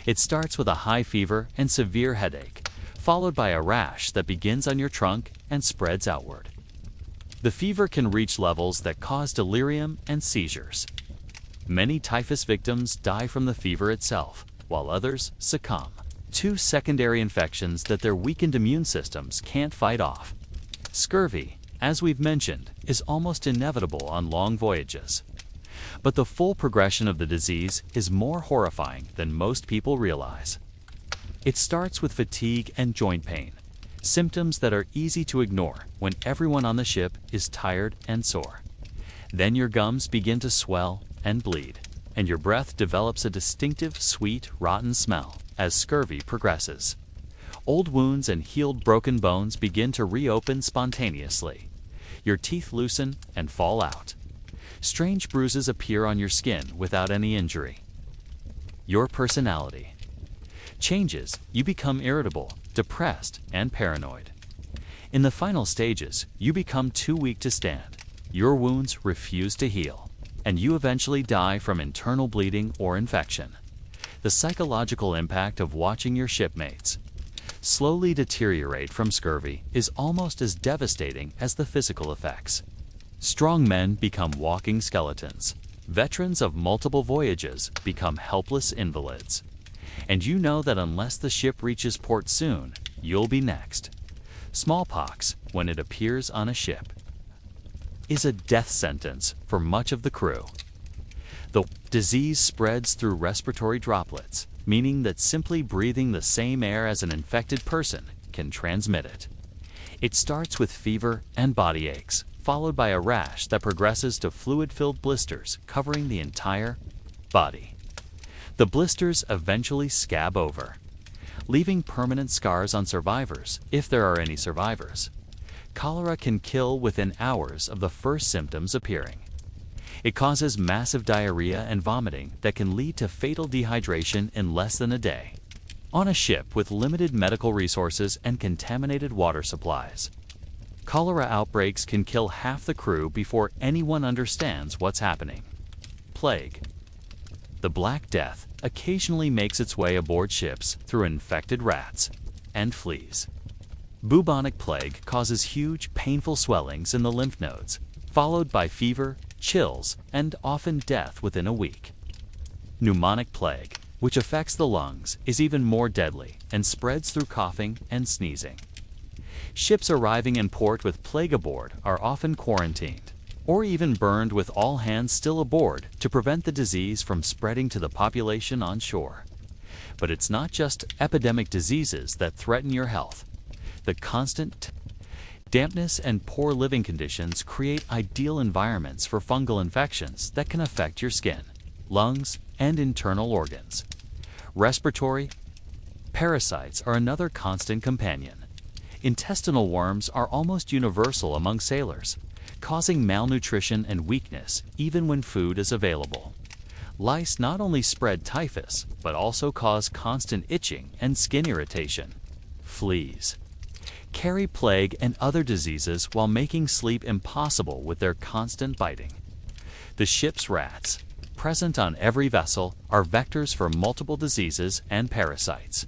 Speaker 1: It starts with a high fever and severe headache, followed by a rash that begins on your trunk and spreads outward. The fever can reach levels that cause delirium and seizures. Many typhus victims die from the fever itself, while others succumb to secondary infections that their weakened immune systems can't fight off. Scurvy, as we've mentioned, is almost inevitable on long voyages. But the full progression of the disease is more horrifying than most people realize. It starts with fatigue and joint pain, symptoms that are easy to ignore when everyone on the ship is tired and sore. Then your gums begin to swell and bleed, and your breath develops a distinctive, sweet, rotten smell as scurvy progresses. Old wounds and healed broken bones begin to reopen spontaneously. Your teeth loosen and fall out. Strange bruises appear on your skin without any injury. Your personality changes. You become irritable, depressed, and paranoid. In the final stages, you become too weak to stand. Your wounds refuse to heal, and you eventually die from internal bleeding or infection. The psychological impact of watching your shipmates slowly deteriorate from scurvy is almost as devastating as the physical effects. Strong men become walking skeletons. Veterans of multiple voyages become helpless invalids. And you know that unless the ship reaches port soon, you'll be next. Smallpox, when it appears on a ship, is a death sentence for much of the crew. The disease spreads through respiratory droplets, meaning that simply breathing the same air as an infected person can transmit it. It starts with fever and body aches, followed by a rash that progresses to fluid-filled blisters covering the entire body. The blisters eventually scab over, leaving permanent scars on survivors, if there are any survivors. Cholera can kill within hours of the first symptoms appearing. It causes massive diarrhea and vomiting that can lead to fatal dehydration in less than a day. On a ship with limited medical resources and contaminated water supplies, cholera outbreaks can kill half the crew before anyone understands what's happening. Plague. The Black Death occasionally makes its way aboard ships through infected rats and fleas. Bubonic plague causes huge, painful swellings in the lymph nodes, followed by fever, chills, and often death within a week. Pneumonic plague, which affects the lungs, is even more deadly and spreads through coughing and sneezing. Ships arriving in port with plague aboard are often quarantined, or even burned with all hands still aboard to prevent the disease from spreading to the population on shore. But it's not just epidemic diseases that threaten your health. The constant dampness and poor living conditions create ideal environments for fungal infections that can affect your skin, lungs, and internal organs. Respiratory parasites are another constant companion. Intestinal worms are almost universal among sailors, causing malnutrition and weakness even when food is available. Lice not only spread typhus, but also cause constant itching and skin irritation. Fleas carry plague and other diseases while making sleep impossible with their constant biting. The ship's rats, present on every vessel, are vectors for multiple diseases and parasites.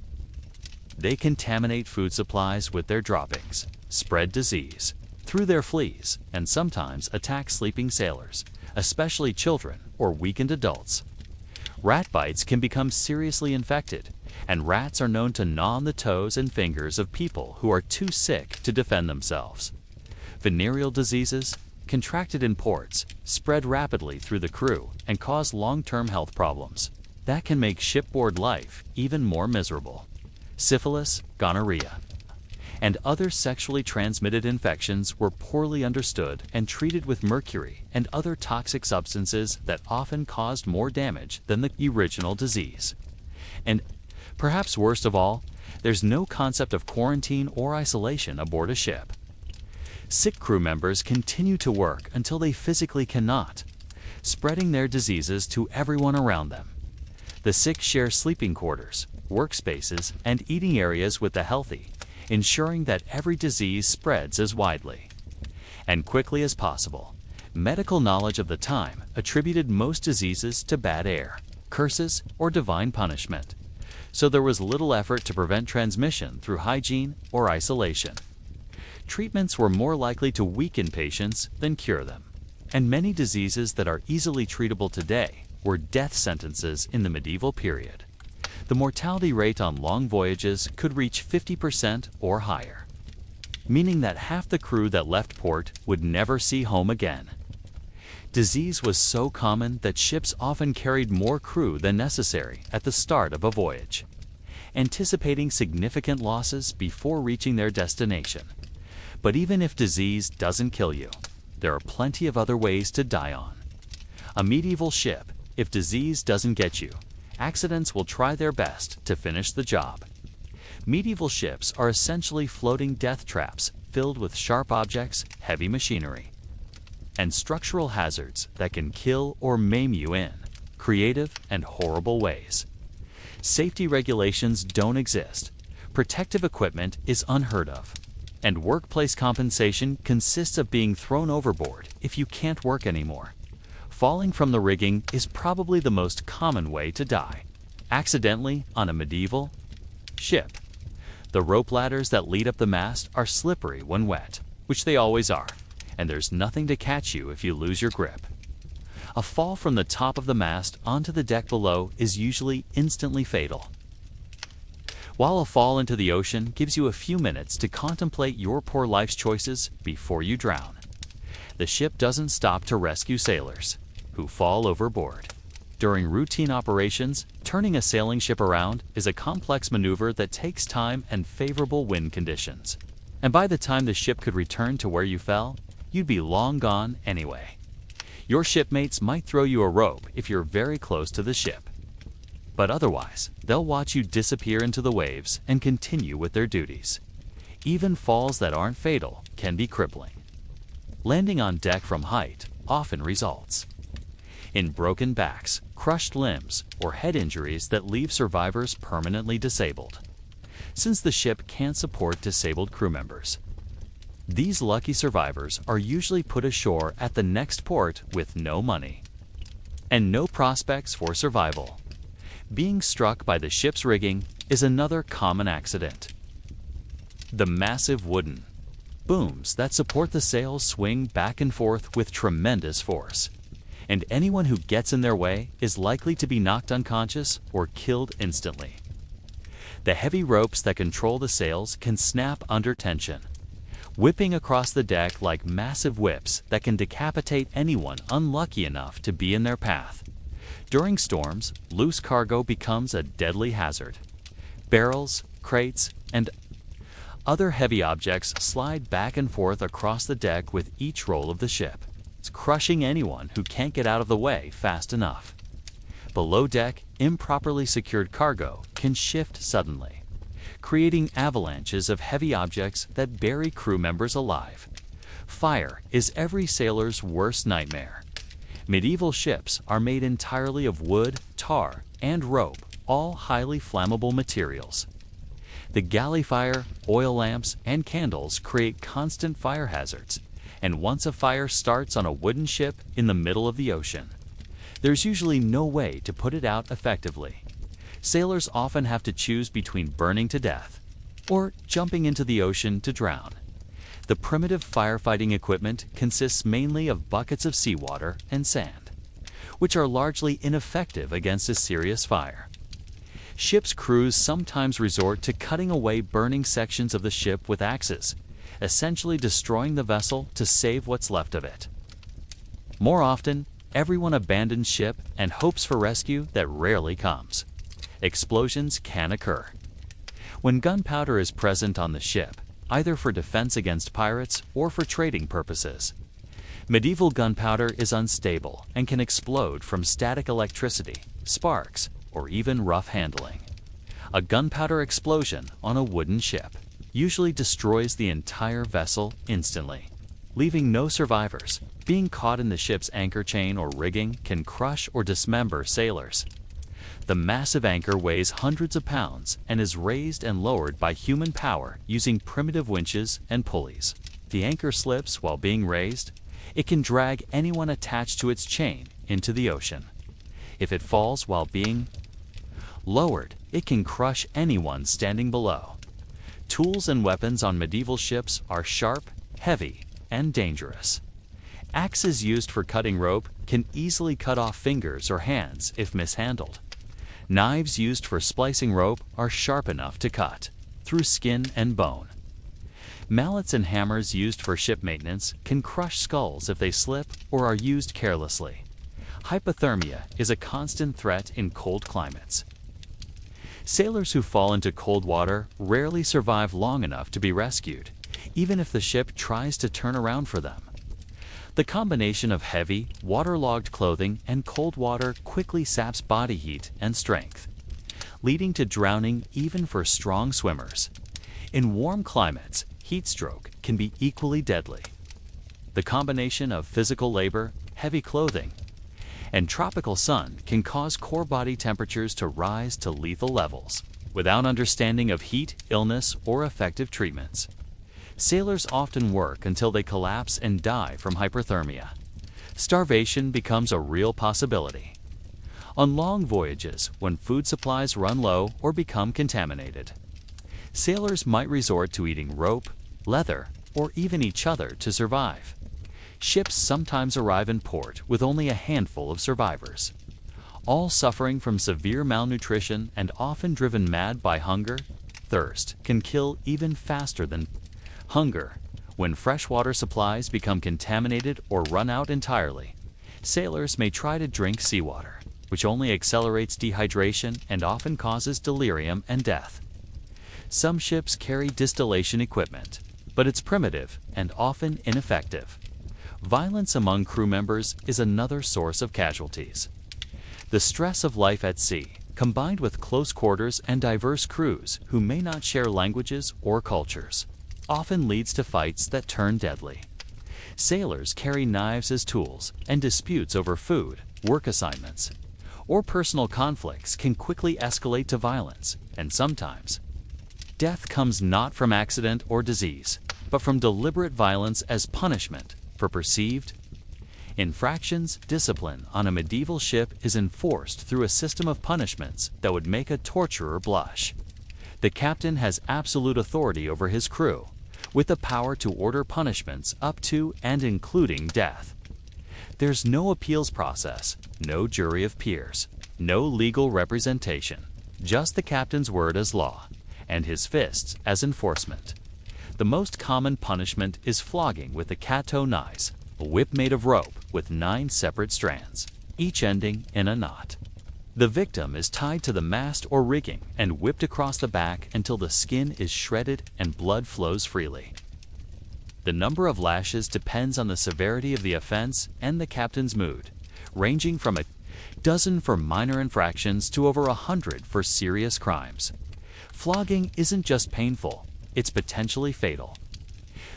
Speaker 1: They contaminate food supplies with their droppings, spread disease through their fleas, and sometimes attack sleeping sailors, especially children or weakened adults. Rat bites can become seriously infected, and rats are known to gnaw on the toes and fingers of people who are too sick to defend themselves. Venereal diseases, contracted in ports, spread rapidly through the crew and cause long-term health problems that can make shipboard life even more miserable. Syphilis, gonorrhea, and other sexually transmitted infections were poorly understood and treated with mercury and other toxic substances that often caused more damage than the original disease. And perhaps worst of all, there's no concept of quarantine or isolation aboard a ship. Sick crew members continue to work until they physically cannot, spreading their diseases to everyone around them. The sick share sleeping quarters, workspaces, and eating areas with the healthy, ensuring that every disease spreads as widely and quickly as possible. Medical knowledge of the time attributed most diseases to bad air, curses, or divine punishment, so there was little effort to prevent transmission through hygiene or isolation. Treatments were more likely to weaken patients than cure them, and many diseases that are easily treatable today were death sentences in the medieval period. The mortality rate on long voyages could reach 50% or higher, meaning that half the crew that left port would never see home again. Disease was so common that ships often carried more crew than necessary at the start of a voyage, anticipating significant losses before reaching their destination. But even if disease doesn't kill you, there are plenty of other ways to die on a medieval ship. If disease doesn't get you, accidents will try their best to finish the job. Medieval ships are essentially floating death traps filled with sharp objects, heavy machinery, and structural hazards that can kill or maim you in creative and horrible ways. Safety regulations don't exist, protective equipment is unheard of, and workplace compensation consists of being thrown overboard if you can't work anymore. Falling from the rigging is probably the most common way to die, accidentally on a medieval ship. The rope ladders that lead up the mast are slippery when wet, which they always are, and there's nothing to catch you if you lose your grip. A fall from the top of the mast onto the deck below is usually instantly fatal, while a fall into the ocean gives you a few minutes to contemplate your poor life's choices before you drown. The ship doesn't stop to rescue sailors who fall overboard. During routine operations, turning a sailing ship around is a complex maneuver that takes time and favorable wind conditions. And by the time the ship could return to where you fell, you'd be long gone anyway. Your shipmates might throw you a rope if you're very close to the ship, but otherwise, they'll watch you disappear into the waves and continue with their duties. Even falls that aren't fatal can be crippling. Landing on deck from height often results in broken backs, crushed limbs, or head injuries that leave survivors permanently disabled, since the ship can't support disabled crew members. These lucky survivors are usually put ashore at the next port with no money and no prospects for survival. Being struck by the ship's rigging is another common accident. The massive wooden booms that support the sails swing back and forth with tremendous force, and anyone who gets in their way is likely to be knocked unconscious or killed instantly. The heavy ropes that control the sails can snap under tension, whipping across the deck like massive whips that can decapitate anyone unlucky enough to be in their path. During storms, loose cargo becomes a deadly hazard. Barrels, crates, and other heavy objects slide back and forth across the deck with each roll of the ship, crushing anyone who can't get out of the way fast enough. Below deck, improperly secured cargo can shift suddenly, creating avalanches of heavy objects that bury crew members alive. Fire is every sailor's worst nightmare. Medieval ships are made entirely of wood, tar, and rope, all highly flammable materials. The galley fire, oil lamps, and candles create constant fire hazards, and once a fire starts on a wooden ship in the middle of the ocean, there's usually no way to put it out effectively. Sailors often have to choose between burning to death or jumping into the ocean to drown. The primitive firefighting equipment consists mainly of buckets of seawater and sand, which are largely ineffective against a serious fire. Ship's crews sometimes resort to cutting away burning sections of the ship with axes, essentially destroying the vessel to save what's left of it. More often, everyone abandons ship and hopes for rescue that rarely comes. Explosions can occur. When gunpowder is present on the ship, either for defense against pirates or for trading purposes, medieval gunpowder is unstable and can explode from static electricity, sparks, or even rough handling. A gunpowder explosion on a wooden ship usually destroys the entire vessel instantly, leaving no survivors. Being caught in the ship's anchor chain or rigging can crush or dismember sailors. The massive anchor weighs hundreds of pounds and is raised and lowered by human power using primitive winches and pulleys. The anchor slips while being raised. It can drag anyone attached to its chain into the ocean. If it falls while being lowered, it can crush anyone standing below. Tools and weapons on medieval ships are sharp, heavy, and dangerous. Axes used for cutting rope can easily cut off fingers or hands if mishandled. Knives used for splicing rope are sharp enough to cut through skin and bone. Mallets and hammers used for ship maintenance can crush skulls if they slip or are used carelessly. Hypothermia is a constant threat in cold climates. Sailors who fall into cold water rarely survive long enough to be rescued, even if the ship tries to turn around for them. The combination of heavy, waterlogged clothing and cold water quickly saps body heat and strength, leading to drowning even for strong swimmers. In warm climates, heat stroke can be equally deadly. The combination of physical labor, heavy clothing, and tropical sun can cause core body temperatures to rise to lethal levels without understanding of heat, illness, or effective treatments. Sailors often work until they collapse and die from hypothermia. Starvation becomes a real possibility. On long voyages, when food supplies run low or become contaminated, sailors might resort to eating rope, leather, or even each other to survive. Ships sometimes arrive in port with only a handful of survivors, all suffering from severe malnutrition and often driven mad by hunger. Thirst can kill even faster than hunger. When freshwater supplies become contaminated or run out entirely, sailors may try to drink seawater, which only accelerates dehydration and often causes delirium and death. Some ships carry distillation equipment, but it's primitive and often ineffective. Violence among crew members is another source of casualties. The stress of life at sea, combined with close quarters and diverse crews who may not share languages or cultures, often leads to fights that turn deadly. Sailors carry knives as tools, and disputes over food, work assignments, or personal conflicts can quickly escalate to violence, and sometimes death comes not from accident or disease, but from deliberate violence as punishment for perceived infractions. Discipline on a medieval ship is enforced through a system of punishments that would make a torturer blush. The captain has absolute authority over his crew, with the power to order punishments up to and including death. There's no appeals process, no jury of peers, no legal representation, just the captain's word as law, and his fists as enforcement. The most common punishment is flogging with the cat-o'-nines, a whip made of rope with 9 separate strands, each ending in a knot. The victim is tied to the mast or rigging and whipped across the back until the skin is shredded and blood flows freely. The number of lashes depends on the severity of the offense and the captain's mood, ranging from a dozen for minor infractions to over 100 for serious crimes. Flogging isn't just painful, it's potentially fatal.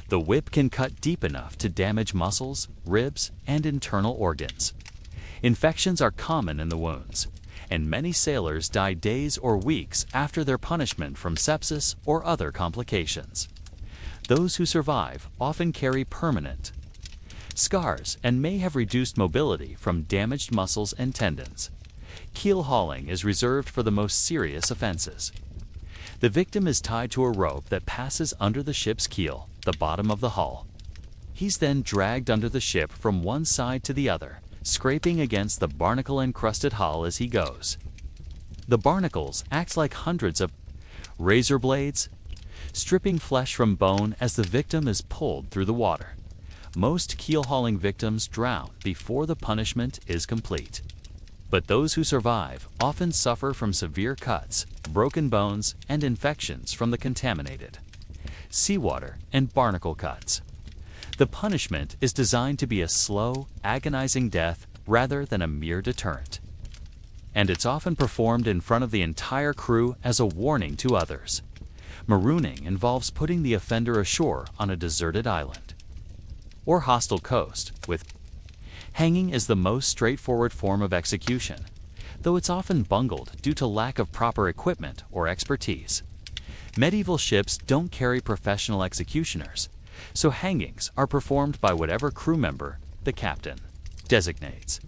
Speaker 1: The whip can cut deep enough to damage muscles, ribs, and internal organs. Infections are common in the wounds, and many sailors die days or weeks after their punishment from sepsis or other complications. Those who survive often carry permanent scars and may have reduced mobility from damaged muscles and tendons. Keel hauling is reserved for the most serious offenses. The victim is tied to a rope that passes under the ship's keel, the bottom of the hull. He's then dragged under the ship from one side to the other, scraping against the barnacle-encrusted hull as he goes. The barnacles act like hundreds of razor blades, stripping flesh from bone as the victim is pulled through the water. Most keel-hauling victims drown before the punishment is complete. But those who survive often suffer from severe cuts, broken bones, and infections from the contaminated seawater and barnacle cuts. The punishment is designed to be a slow, agonizing death rather than a mere deterrent. And it's often performed in front of the entire crew as a warning to others. Marooning involves putting the offender ashore on a deserted island or hostile coast, with hanging is the most straightforward form of execution, though it's often bungled due to lack of proper equipment or expertise. Medieval ships don't carry professional executioners, so hangings are performed by whatever crew member the captain designates.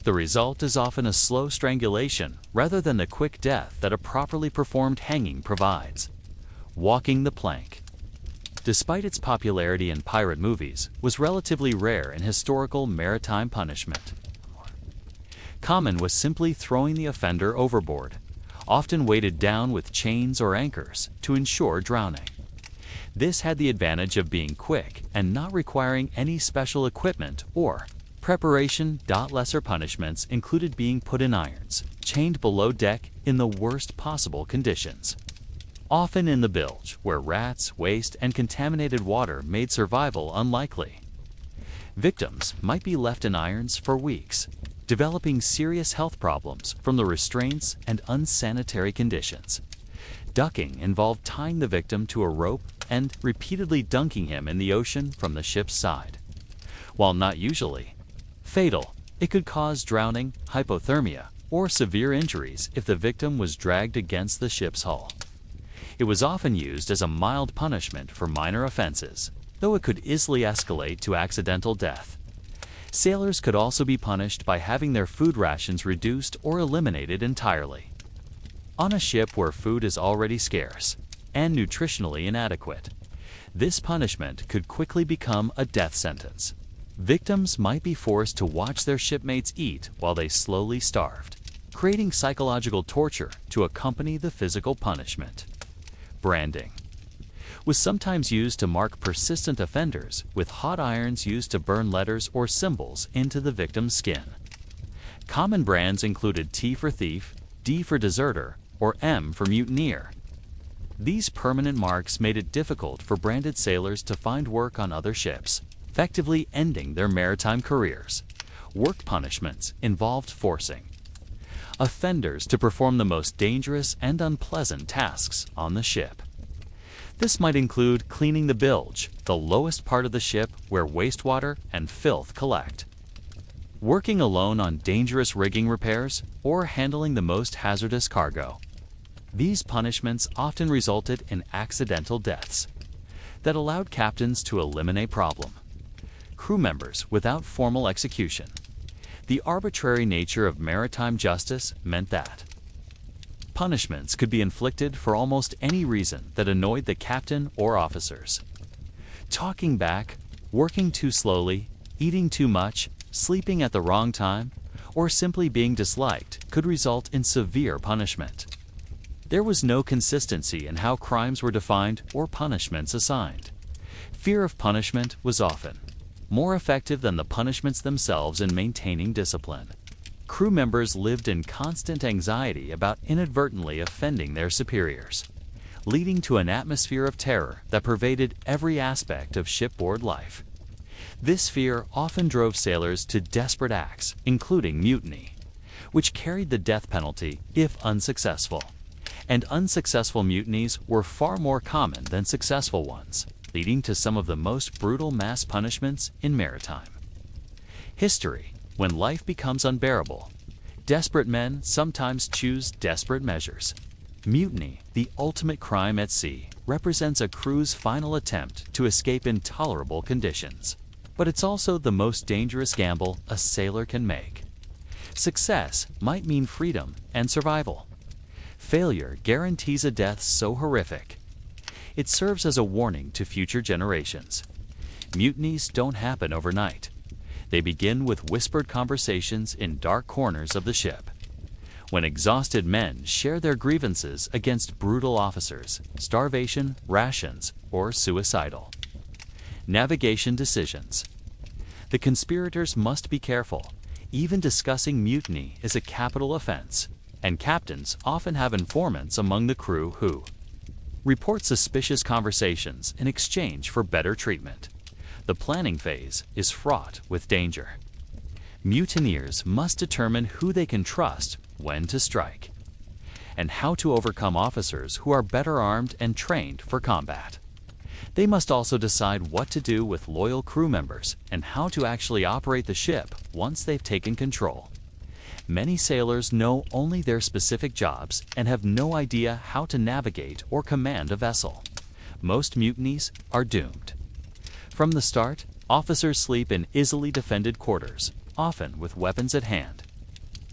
Speaker 1: The result is often a slow strangulation rather than the quick death that a properly performed hanging provides. Walking the plank, despite its popularity in pirate movies, was relatively rare in historical maritime punishment. Common was simply throwing the offender overboard, often weighted down with chains or anchors to ensure drowning. This had the advantage of being quick and not requiring any special equipment or preparation. Lesser punishments included being put in irons, chained below deck in the worst possible conditions, often in the bilge, where rats, waste, and contaminated water made survival unlikely. Victims might be left in irons for weeks, developing serious health problems from the restraints and unsanitary conditions. Ducking involved tying the victim to a rope and repeatedly dunking him in the ocean from the ship's side. While not usually fatal, it could cause drowning, hypothermia, or severe injuries if the victim was dragged against the ship's hull. It was often used as a mild punishment for minor offenses, though it could easily escalate to accidental death. Sailors could also be punished by having their food rations reduced or eliminated entirely. On a ship where food is already scarce and nutritionally inadequate, this punishment could quickly become a death sentence. Victims might be forced to watch their shipmates eat while they slowly starved, creating psychological torture to accompany the physical punishment. Branding was sometimes used to mark persistent offenders, with hot irons used to burn letters or symbols into the victim's skin. Common brands included T for thief, D for deserter, or M for mutineer. These permanent marks made it difficult for branded sailors to find work on other ships, effectively ending their maritime careers. Work punishments involved forcing offenders to perform the most dangerous and unpleasant tasks on the ship. This might include cleaning the bilge, the lowest part of the ship where wastewater and filth collect, working alone on dangerous rigging repairs, or handling the most hazardous cargo. These punishments often resulted in accidental deaths that allowed captains to eliminate problem. Crew members without formal execution. The arbitrary nature of maritime justice meant that Punishments could be inflicted for almost any reason that annoyed the captain or officers. Talking back, working too slowly, eating too much, sleeping at the wrong time, or simply being disliked could result in severe punishment. There was no consistency in how crimes were defined or punishments assigned. Fear of punishment was often more effective than the punishments themselves in maintaining discipline. Crew members lived in constant anxiety about inadvertently offending their superiors, leading to an atmosphere of terror that pervaded every aspect of shipboard life. This fear often drove sailors to desperate acts, including mutiny, which carried the death penalty if unsuccessful. And unsuccessful mutinies were far more common than successful ones, leading to some of the most brutal mass punishments in maritime history. When life becomes unbearable, desperate men sometimes choose desperate measures. Mutiny, the ultimate crime at sea, represents a crew's final attempt to escape intolerable conditions. But it's also the most dangerous gamble a sailor can make. Success might mean freedom and survival. Failure guarantees a death so horrific it serves as a warning to future generations. Mutinies don't happen overnight. They begin with whispered conversations in dark corners of the ship, when exhausted men share their grievances against brutal officers, starvation, rations, or suicidal. Navigation decisions. The conspirators must be careful. Even discussing mutiny is a capital offense, and captains often have informants among the crew who report suspicious conversations in exchange for better treatment. The planning phase is fraught with danger. Mutineers must determine who they can trust when to strike, and how to overcome officers who are better armed and trained for combat. They must also decide what to do with loyal crew members and how to actually operate the ship once they've taken control. Many sailors know only their specific jobs and have no idea how to navigate or command a vessel. Most mutinies are doomed. From the start, officers sleep in easily defended quarters, often with weapons at hand.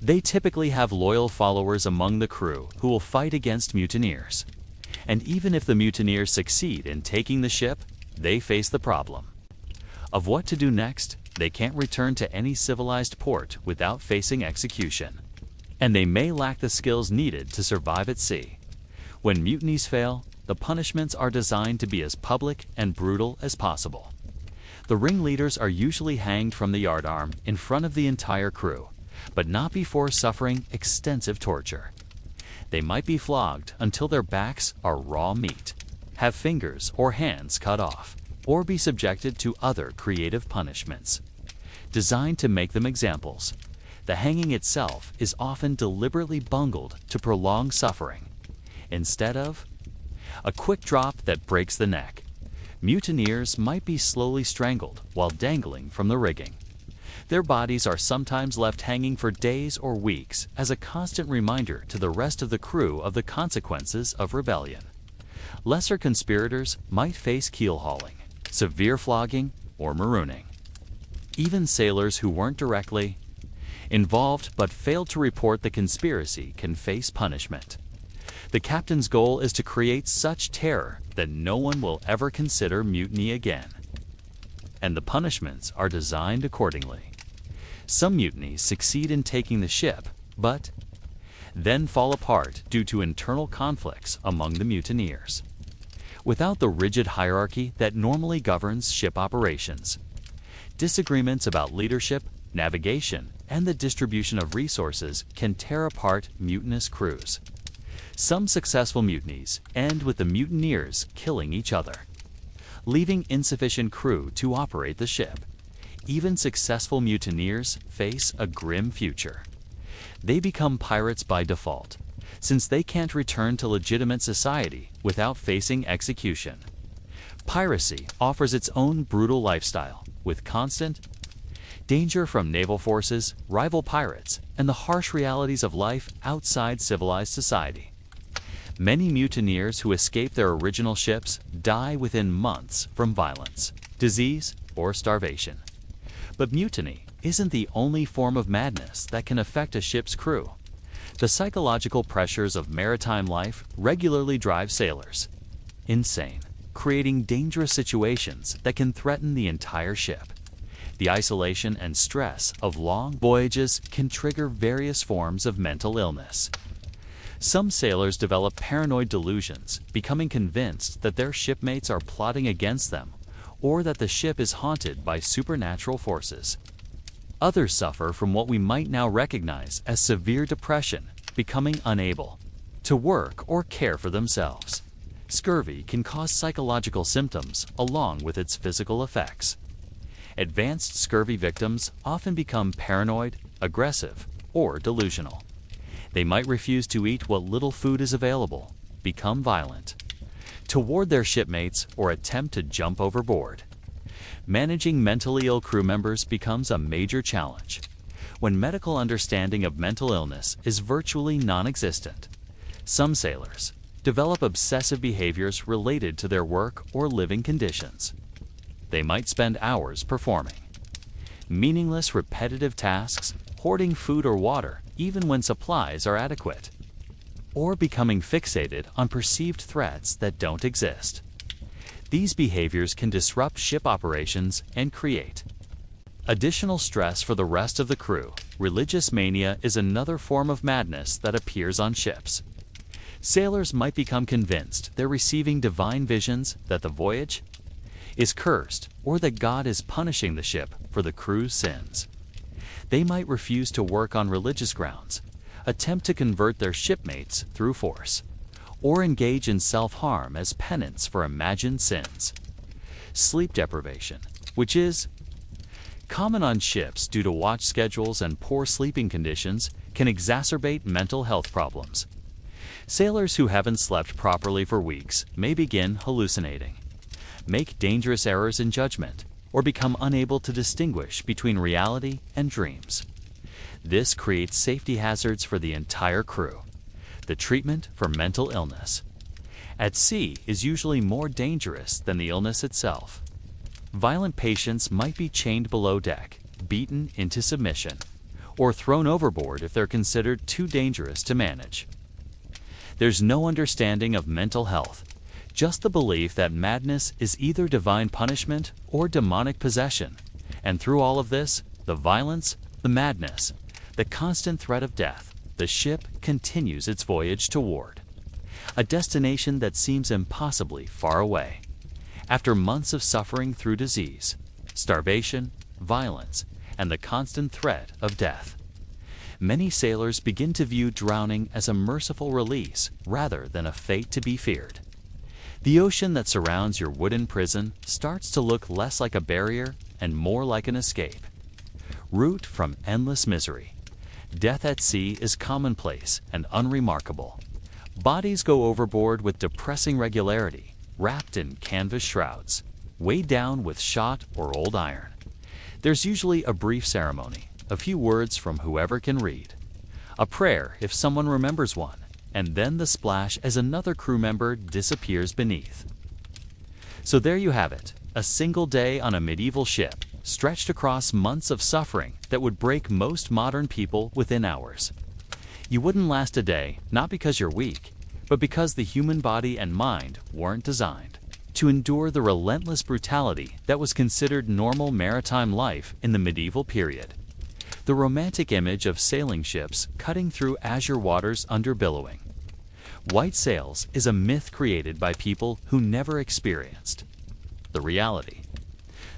Speaker 1: They typically have loyal followers among the crew who will fight against mutineers. And even if the mutineers succeed in taking the ship, they face the problem of what to do next. They can't return to any civilized port without facing execution, and they may lack the skills needed to survive at sea. When mutinies fail, the punishments are designed to be as public and brutal as possible. The ringleaders are usually hanged from the yardarm in front of the entire crew, but not before suffering extensive torture. They might be flogged until their backs are raw meat, have fingers or hands cut off, or be subjected to other creative punishments designed to make them examples. The hanging itself is often deliberately bungled to prolong suffering, instead of a quick drop that breaks the neck. Mutineers might be slowly strangled while dangling from the rigging. Their bodies are sometimes left hanging for days or weeks as a constant reminder to the rest of the crew of the consequences of rebellion. Lesser conspirators might face keel hauling, severe flogging, or marooning. Even sailors who weren't directly involved but failed to report the conspiracy can face punishment. The captain's goal is to create such terror that no one will ever consider mutiny again. And the punishments are designed accordingly. Some mutinies succeed in taking the ship, but then fall apart due to internal conflicts among the mutineers. Without the rigid hierarchy that normally governs ship operations, disagreements about leadership, navigation, and the distribution of resources can tear apart mutinous crews. Some successful mutinies end with the mutineers killing each other, leaving insufficient crew to operate the ship. Even successful mutineers face a grim future. They become pirates by default, since they can't return to legitimate society without facing execution. Piracy offers its own brutal lifestyle, with constant danger from naval forces, rival pirates, and the harsh realities of life outside civilized society. Many mutineers who escape their original ships die within months from violence, disease, or starvation. But mutiny isn't the only form of madness that can affect a ship's crew. The psychological pressures of maritime life regularly drive sailors insane, creating dangerous situations that can threaten the entire ship. The isolation and stress of long voyages can trigger various forms of mental illness. Some sailors develop paranoid delusions, becoming convinced that their shipmates are plotting against them or that the ship is haunted by supernatural forces. Others suffer from what we might now recognize as severe depression, becoming unable to work or care for themselves. Scurvy can cause psychological symptoms along with its physical effects. Advanced scurvy victims often become paranoid, aggressive, or delusional. They might refuse to eat what little food is available, become violent toward their shipmates, or attempt to jump overboard. Managing mentally ill crew members becomes a major challenge when medical understanding of mental illness is virtually non-existent. Some sailors develop obsessive behaviors related to their work or living conditions. They might spend hours performing meaningless, repetitive tasks, hoarding food or water even when supplies are adequate, or becoming fixated on perceived threats that don't exist. These behaviors can disrupt ship operations and create additional stress for the rest of the crew. Religious mania is another form of madness that appears on ships. Sailors might become convinced they're receiving divine visions, that the voyage is cursed, or that God is punishing the ship for the crew's sins. They might refuse to work on religious grounds, attempt to convert their shipmates through force, or engage in self-harm as penance for imagined sins. Sleep deprivation, which is common on ships due to watch schedules and poor sleeping conditions, can exacerbate mental health problems. Sailors who haven't slept properly for weeks may begin hallucinating, make dangerous errors in judgment, or become unable to distinguish between reality and dreams. This creates safety hazards for the entire crew. The treatment for mental illness at sea is usually more dangerous than the illness itself. Violent patients might be chained below deck, beaten into submission, or thrown overboard if they're considered too dangerous to manage. There's no understanding of mental health, just the belief that madness is either divine punishment or demonic possession. And through all of this, the violence, the madness, the constant threat of death, the ship continues its voyage toward a destination that seems impossibly far away. After months of suffering through disease, starvation, violence, and the constant threat of death, many sailors begin to view drowning as a merciful release rather than a fate to be feared. The ocean that surrounds your wooden prison starts to look less like a barrier and more like an escape. Root from endless misery. Death at sea is commonplace and unremarkable. Bodies go overboard with depressing regularity, wrapped in canvas shrouds, weighed down with shot or old iron. There's usually a brief ceremony, a few words from whoever can read, a prayer if someone remembers one, and then the splash as another crew member disappears beneath. So there you have it, a single day on a medieval ship, stretched across months of suffering that would break most modern people within hours. You wouldn't last a day, not because you're weak, but because the human body and mind weren't designed to endure the relentless brutality that was considered normal maritime life in the medieval period. The romantic image of sailing ships cutting through azure waters under billowing white sails is a myth created by people who never experienced the reality.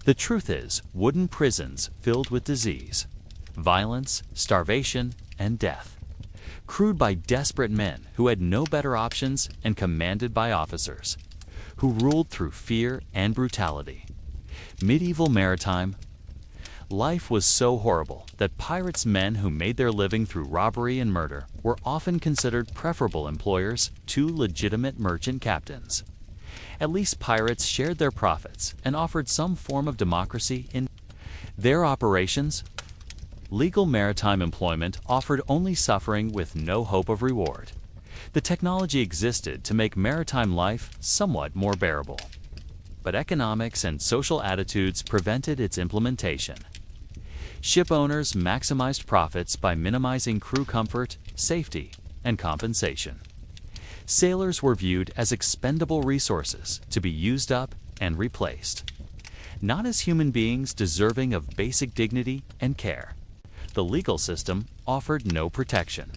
Speaker 1: The truth is, wooden prisons filled with disease, violence, starvation, and death, crewed by desperate men who had no better options and commanded by officers who ruled through fear and brutality. Medieval maritime life was so horrible that pirates' men who made their living through robbery and murder were often considered preferable employers to legitimate merchant captains. At least pirates shared their profits and offered some form of democracy in their operations. Legal maritime employment offered only suffering with no hope of reward. The technology existed to make maritime life somewhat more bearable, but economics and social attitudes prevented its implementation. Ship owners maximized profits by minimizing crew comfort, safety, and compensation. Sailors were viewed as expendable resources to be used up and replaced, not as human beings deserving of basic dignity and care. The legal system offered no protection.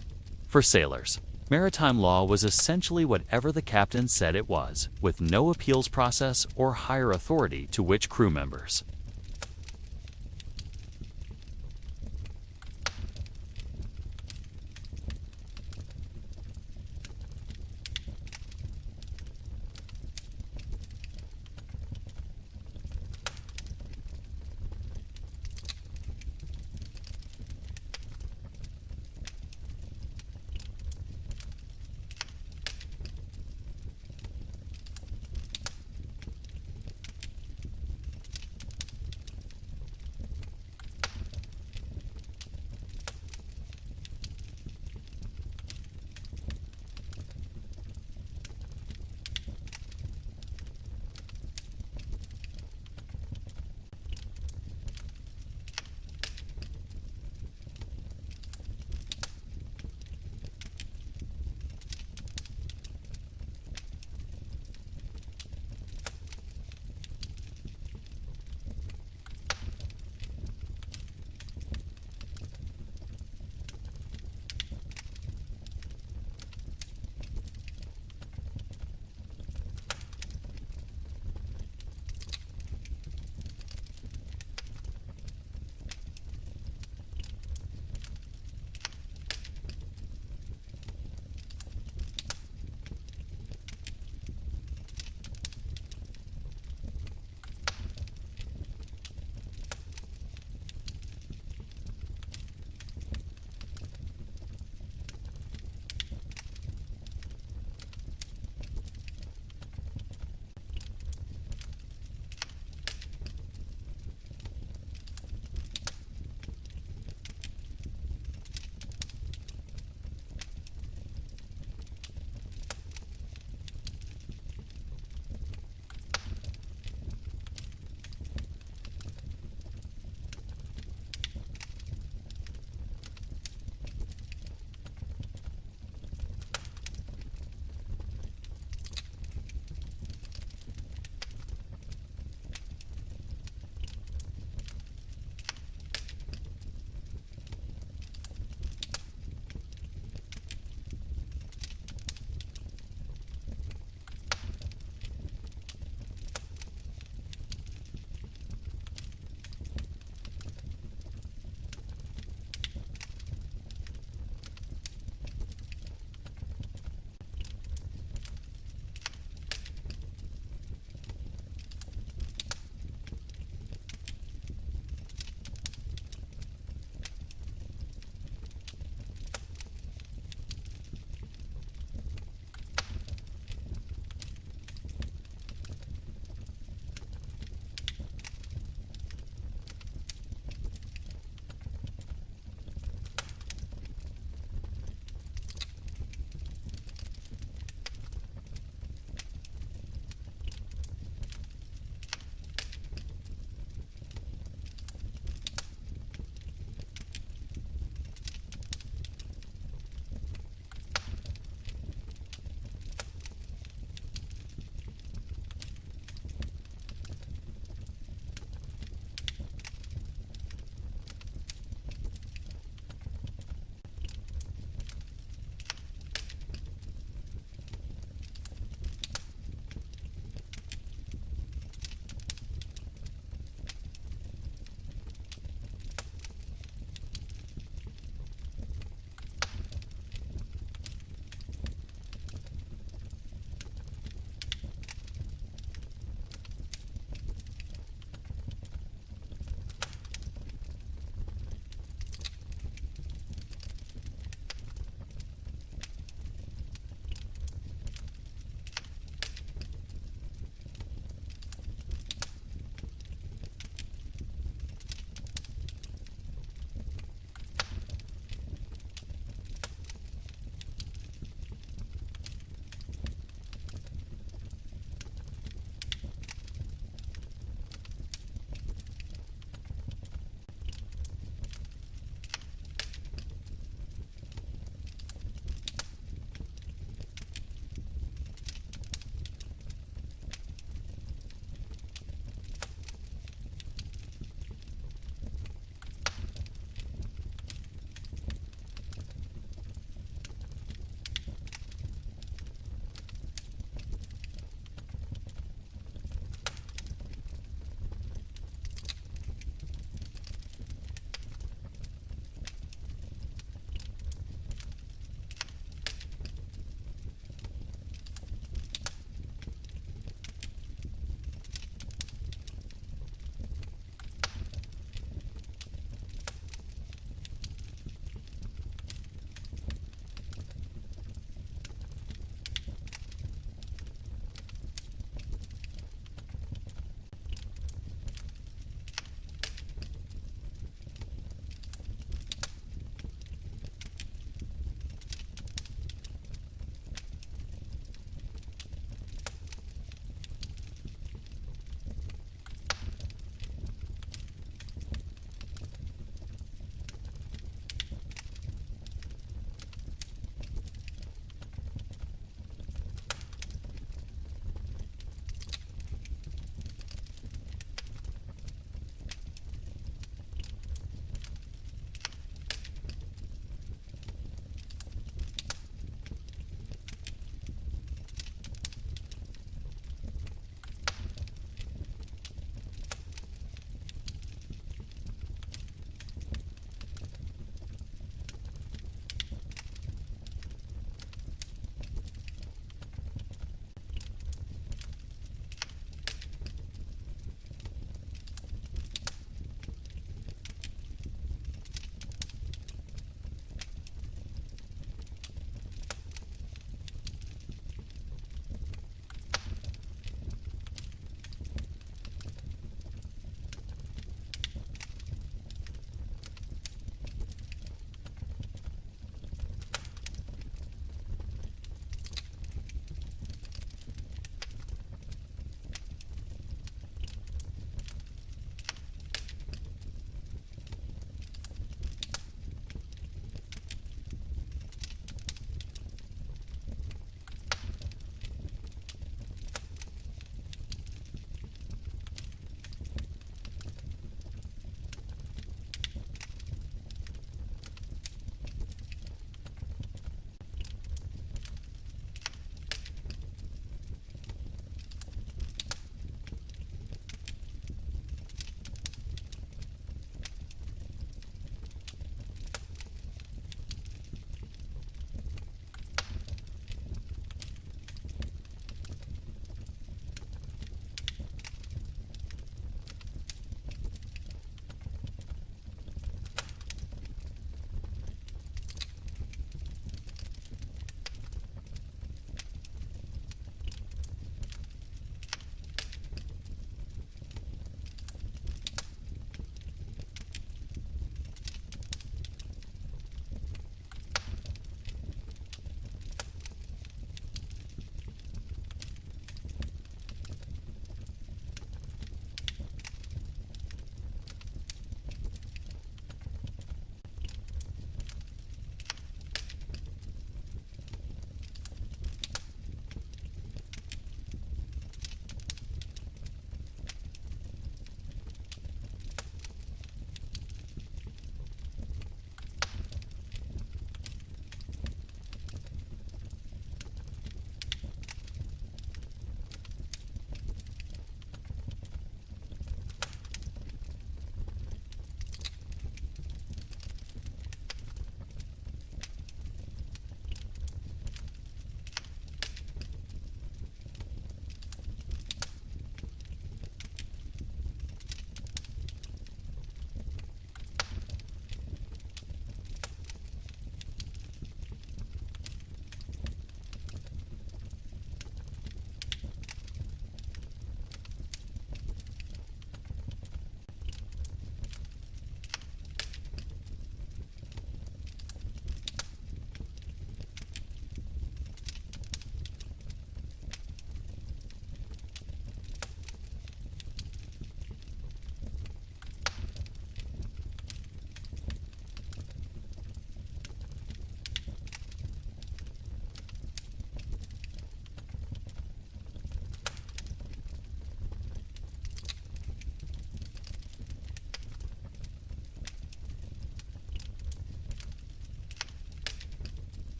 Speaker 1: For sailors, maritime law was essentially whatever the captain said it was, with no appeals process or higher authority to which crew members.